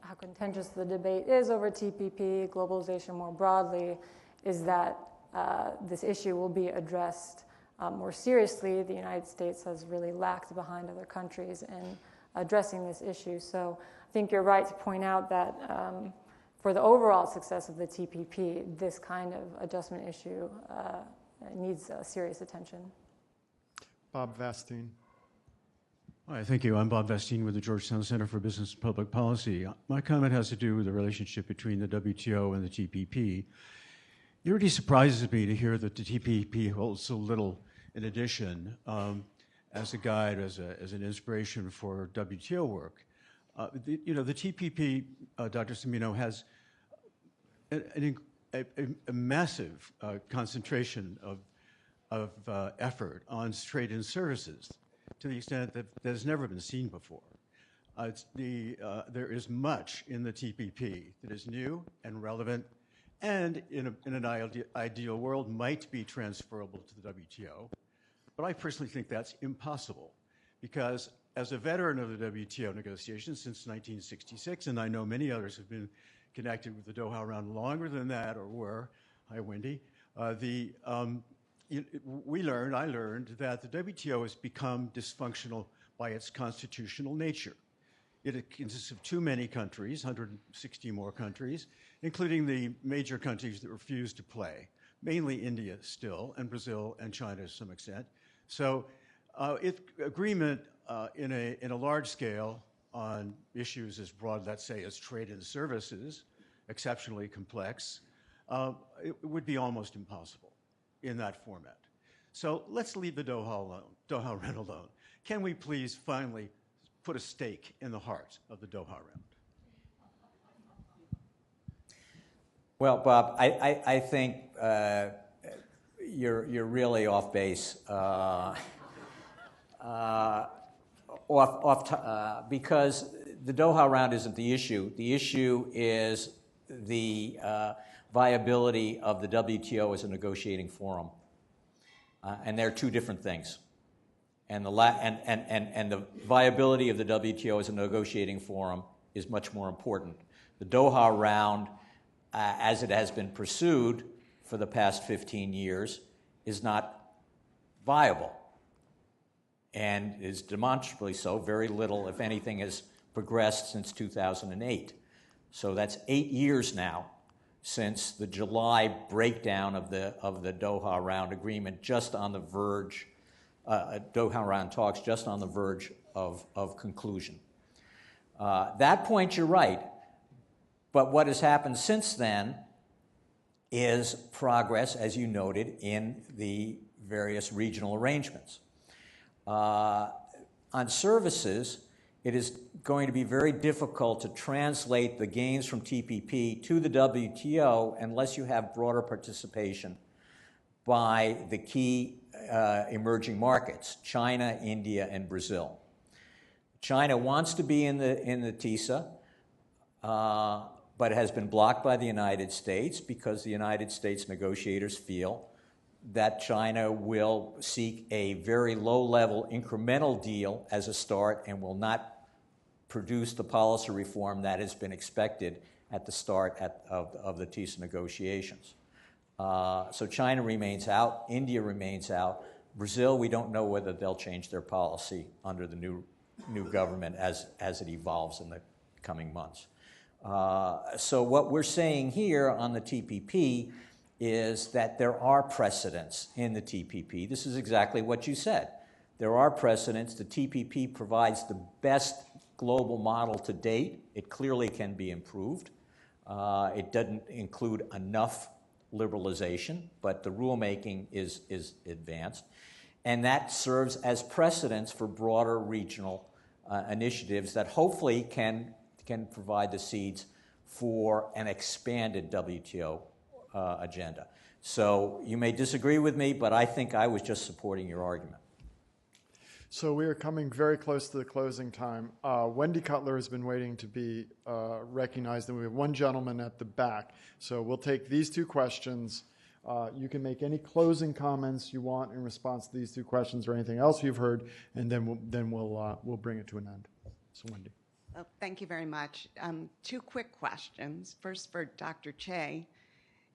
how contentious the debate is over TPP, globalization more broadly, is that this issue will be addressed more seriously. The United States has really lagged behind other countries in addressing this issue. So I think you're right to point out that for the overall success of the TPP, this kind of adjustment issue needs serious attention. Bob Vastine. Hi, thank you. I'm Bob Vastine with the Georgetown Center for Business and Public Policy. My comment has to do with the relationship between the WTO and the TPP. It really surprises me to hear that the TPP holds so little in addition as a guide, as an inspiration for WTO work. The TPP, Dr. Cimino, has a massive concentration of effort on trade and services, to the extent that has never been seen before. There is much in the TPP that is new and relevant, and in an ideal world might be transferable to the WTO. But I personally think that's impossible, because as a veteran of the WTO negotiations since 1966, and I know many others have been connected with the Doha round longer than that, or were, hi Wendy, I learned that the WTO has become dysfunctional by its constitutional nature. It consists of too many countries, 160 more countries, including the major countries that refuse to play, mainly India still, and Brazil and China to some extent. So agreement in a large scale on issues as broad, let's say, as trade and services, exceptionally complex, it would be almost impossible in that format. So let's leave the Doha round alone. Can we please finally put a stake in the heart of the Doha round? Well, Bob, I think you're really off base, because the Doha round isn't the issue. The issue is the viability of the WTO as a negotiating forum, and they're two different things. And the viability of the WTO as a negotiating forum is much more important. The Doha round, as it has been pursued for the past 15 years, is not viable, and is demonstrably so. Very little, if anything, has progressed since 2008. So that's 8 years now since the July breakdown of the Doha round agreement, just on the verge, Doha round talks just on the verge of conclusion. That point, you're right. But what has happened since then is progress, as you noted, in the various regional arrangements. On services, it is going to be very difficult to translate the gains from TPP to the WTO unless you have broader participation by the key emerging markets, China, India, and Brazil. China wants to be in the TISA, but has been blocked by the United States because the United States negotiators feel that China will seek a very low-level incremental deal as a start and will not produce the policy reform that has been expected at the start of the TISA negotiations. So China remains out, India remains out. Brazil, we don't know whether they'll change their policy under the new government as it evolves in the coming months. So what we're saying here on the TPP is that there are precedents in the TPP. This is exactly what you said. There are precedents. The TPP provides the best global model to date. It clearly can be improved. It doesn't include enough liberalization, but the rulemaking is advanced. And that serves as precedents for broader regional initiatives that hopefully can provide the seeds for an expanded WTO agenda. So you may disagree with me, but I think I was just supporting your argument. So we are coming very close to the closing time. Wendy Cutler has been waiting to be recognized, and we have one gentleman at the back. So we'll take these two questions. You can make any closing comments you want in response to these two questions or anything else you've heard, and then we'll bring it to an end. So Wendy. Well, thank you very much. Two quick questions. First for Dr. Che.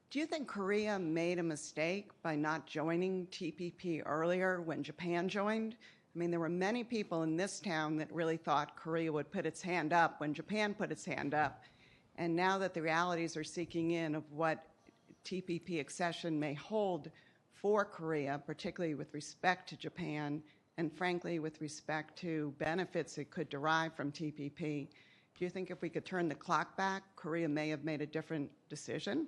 Do you think Korea made a mistake by not joining TPP earlier when Japan joined? I mean, there were many people in this town that really thought Korea would put its hand up when Japan put its hand up. And now that the realities are seeking in of what TPP accession may hold for Korea, particularly with respect to Japan, and frankly, with respect to benefits it could derive from TPP, do you think if we could turn the clock back, Korea may have made a different decision?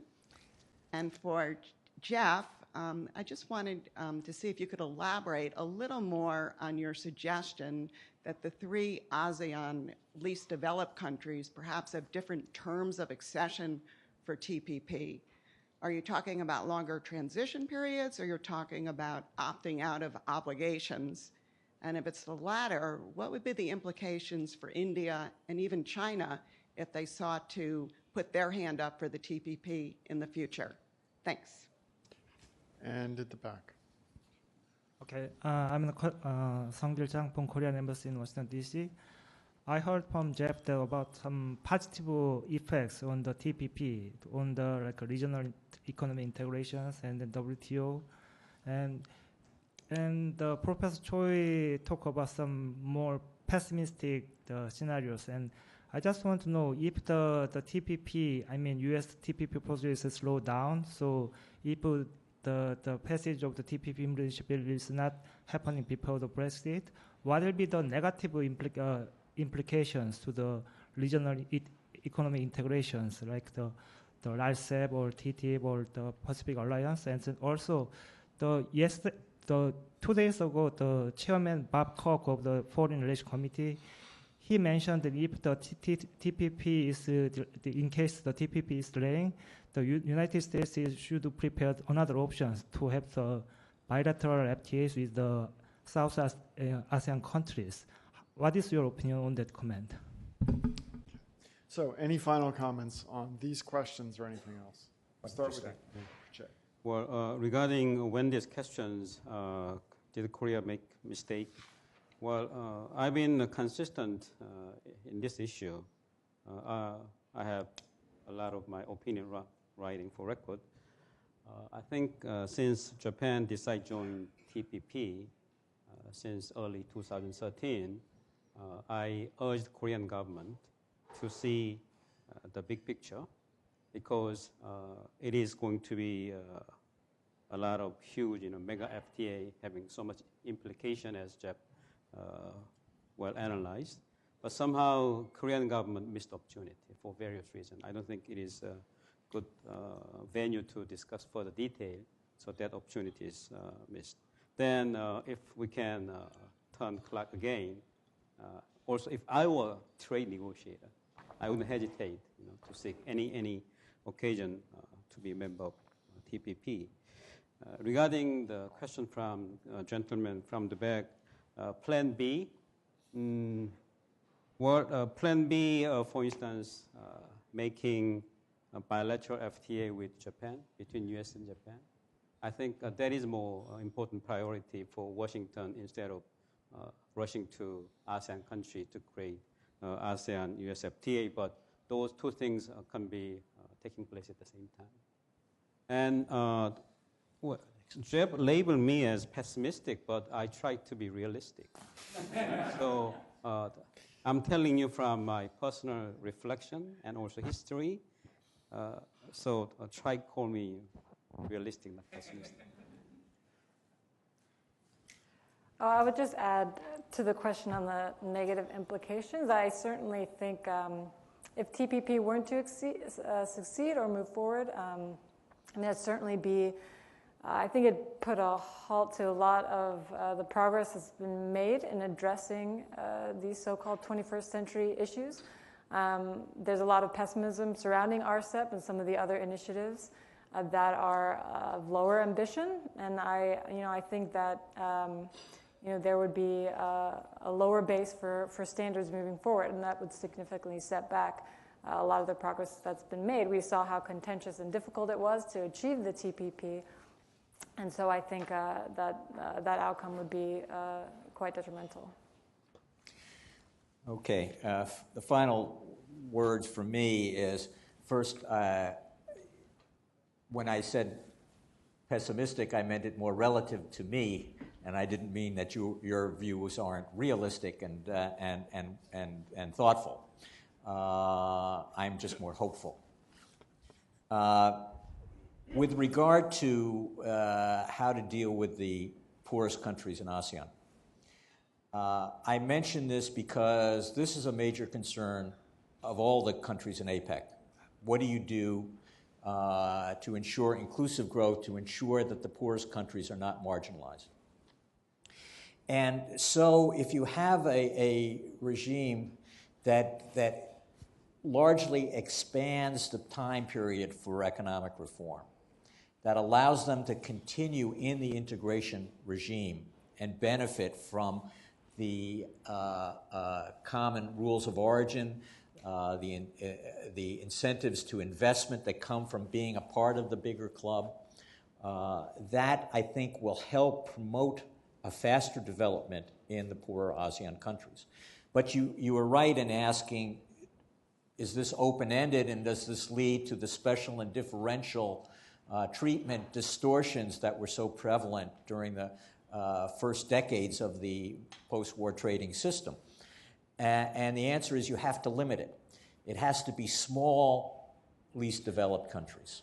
And for Jeff, I just wanted to see if you could elaborate a little more on your suggestion that the three ASEAN least developed countries perhaps have different terms of accession for TPP. Are you talking about longer transition periods, or you're talking about opting out of obligations? And if it's the latter, what would be the implications for India and even China if they sought to put their hand up for the TPP in the future? Thanks. And at the back. Okay, I'm Sung Gil-chang from Korean Embassy in Washington, D.C. I heard from Jeff there about some positive effects on the TPP, on the regional economic integrations and the WTO, and Professor Choi talked about some more pessimistic scenarios. And I just want to know if the TPP, I mean U.S. TPP process slow down. So if the passage of the TPP implementation bill is not happening before the Brexit, what will be the negative implications to the regional economic integrations, like the RCEP or TTIP or the Pacific Alliance? And then also, 2 days ago, the chairman Bob Koch of the Foreign Relations Committee, he mentioned that if the TPP is, in case the TPP is delaying, the United States should prepare another option to have the bilateral FTAs with the South ASEAN countries. What is your opinion on that comment? So any final comments on these questions or anything else? I'll start with Jay. Well, regarding Wendy's questions, did Korea make mistake? Well, I've been consistent in this issue. I have a lot of my opinion writing for record. I think since Japan decided to join TPP since early 2013, I urged Korean government to see the big picture, because it is going to be a lot of huge, mega FTA having so much implication, as Jeff well analyzed. But somehow Korean government missed opportunity for various reasons. I don't think it is a good venue to discuss further detail, so that opportunity is missed. Then if we can turn clock again, also if I were a trade negotiator, I wouldn't hesitate to seek any occasion to be a member of TPP. Regarding the question from gentleman from the back, Plan B. Plan B, for instance, making a bilateral FTA with Japan, between US and Japan. I think that is more important priority for Washington instead of rushing to ASEAN country to create ASEAN-US FTA, but those two things can be taking place at the same time. And Jeb labeled me as pessimistic, but I try to be realistic. So I'm telling you from my personal reflection and also history. So try call me realistic, not pessimistic. I would just add to the question on the negative implications. I certainly think if TPP weren't to succeed or move forward, that'd certainly be, I think it'd put a halt to a lot of the progress that's been made in addressing these so-called 21st century issues. There's a lot of pessimism surrounding RCEP and some of the other initiatives that are of lower ambition, and I think that there would be a lower base for standards moving forward, and that would significantly set back a lot of the progress that's been made. We saw how contentious and difficult it was to achieve the TPP, and so I think that outcome would be quite detrimental. Okay, the final words from me is, first, when I said pessimistic, I meant it more relative to me, and I didn't mean that your views aren't realistic and thoughtful. I'm just more hopeful. With regard to how to deal with the poorest countries in ASEAN, I mention this because this is a major concern of all the countries in APEC. What do you do to ensure inclusive growth, to ensure that the poorest countries are not marginalized? And so if you have a regime that largely expands the time period for economic reform, that allows them to continue in the integration regime and benefit from the common rules of origin, the incentives to investment that come from being a part of the bigger club, that I think will help promote a faster development in the poorer ASEAN countries. But you were right in asking, is this open-ended, and does this lead to the special and differential treatment distortions that were so prevalent during the first decades of the post-war trading system? And the answer is you have to limit it. It has to be small, least developed countries.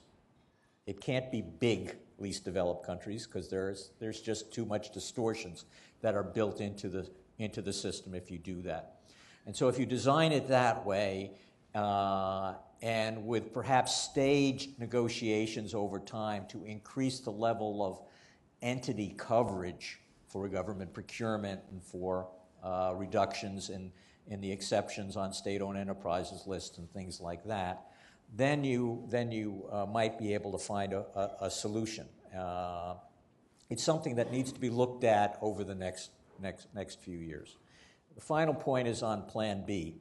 It can't be big, least developed countries, because there's just too much distortions that are built into the system if you do that. And so if you design it that way, and with perhaps staged negotiations over time to increase the level of entity coverage for government procurement and for reductions in the exceptions on state-owned enterprises lists and things like that, then you might be able to find a solution. It's something that needs to be looked at over the next few years. The final point is on Plan B.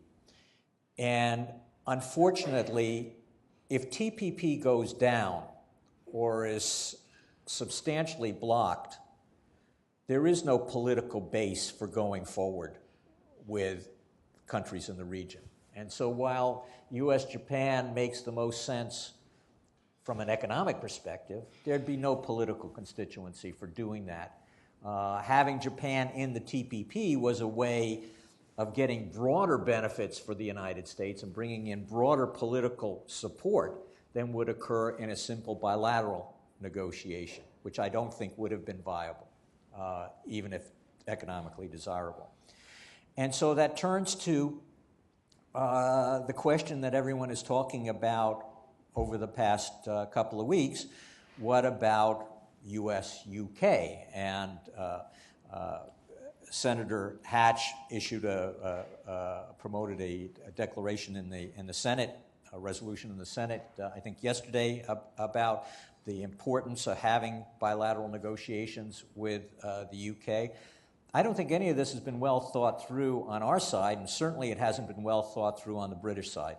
And unfortunately, if TPP goes down or is substantially blocked, there is no political base for going forward with countries in the region. And so while U.S.-Japan makes the most sense from an economic perspective, there'd be no political constituency for doing that. Having Japan in the TPP was a way of getting broader benefits for the United States and bringing in broader political support than would occur in a simple bilateral negotiation, which I don't think would have been viable, even if economically desirable. And so that turns to the question that everyone is talking about over the past couple of weeks: what about U.S.-UK? And Senator Hatch promoted a declaration in the Senate, a resolution in the Senate, I think yesterday, about the importance of having bilateral negotiations with the UK. I don't think any of this has been well thought through on our side, and certainly it hasn't been well thought through on the British side,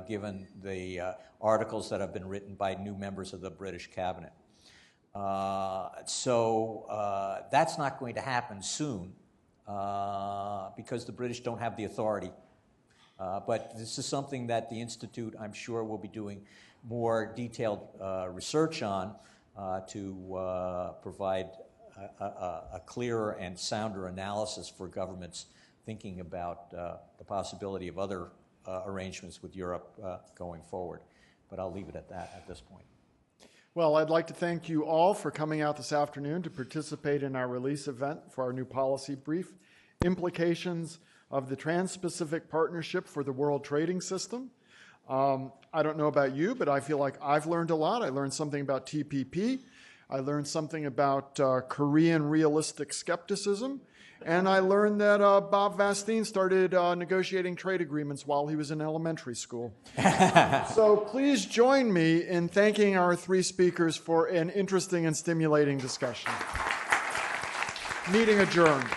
given the articles that have been written by new members of the British cabinet. So that's not going to happen soon because the British don't have the authority. But this is something that the Institute, I'm sure, will be doing more detailed research on to provide a clearer and sounder analysis for governments thinking about the possibility of other arrangements with Europe going forward. But I'll leave it at that at this point. Well, I'd like to thank you all for coming out this afternoon to participate in our release event for our new policy brief, Implications of the Trans-Pacific Partnership for the World Trading System. I don't know about you, but I feel like I've learned a lot. I learned something about TPP. I learned something about Korean realistic skepticism. And I learned that Bob Vastine started negotiating trade agreements while he was in elementary school. So please join me in thanking our three speakers for an interesting and stimulating discussion. Meeting adjourned.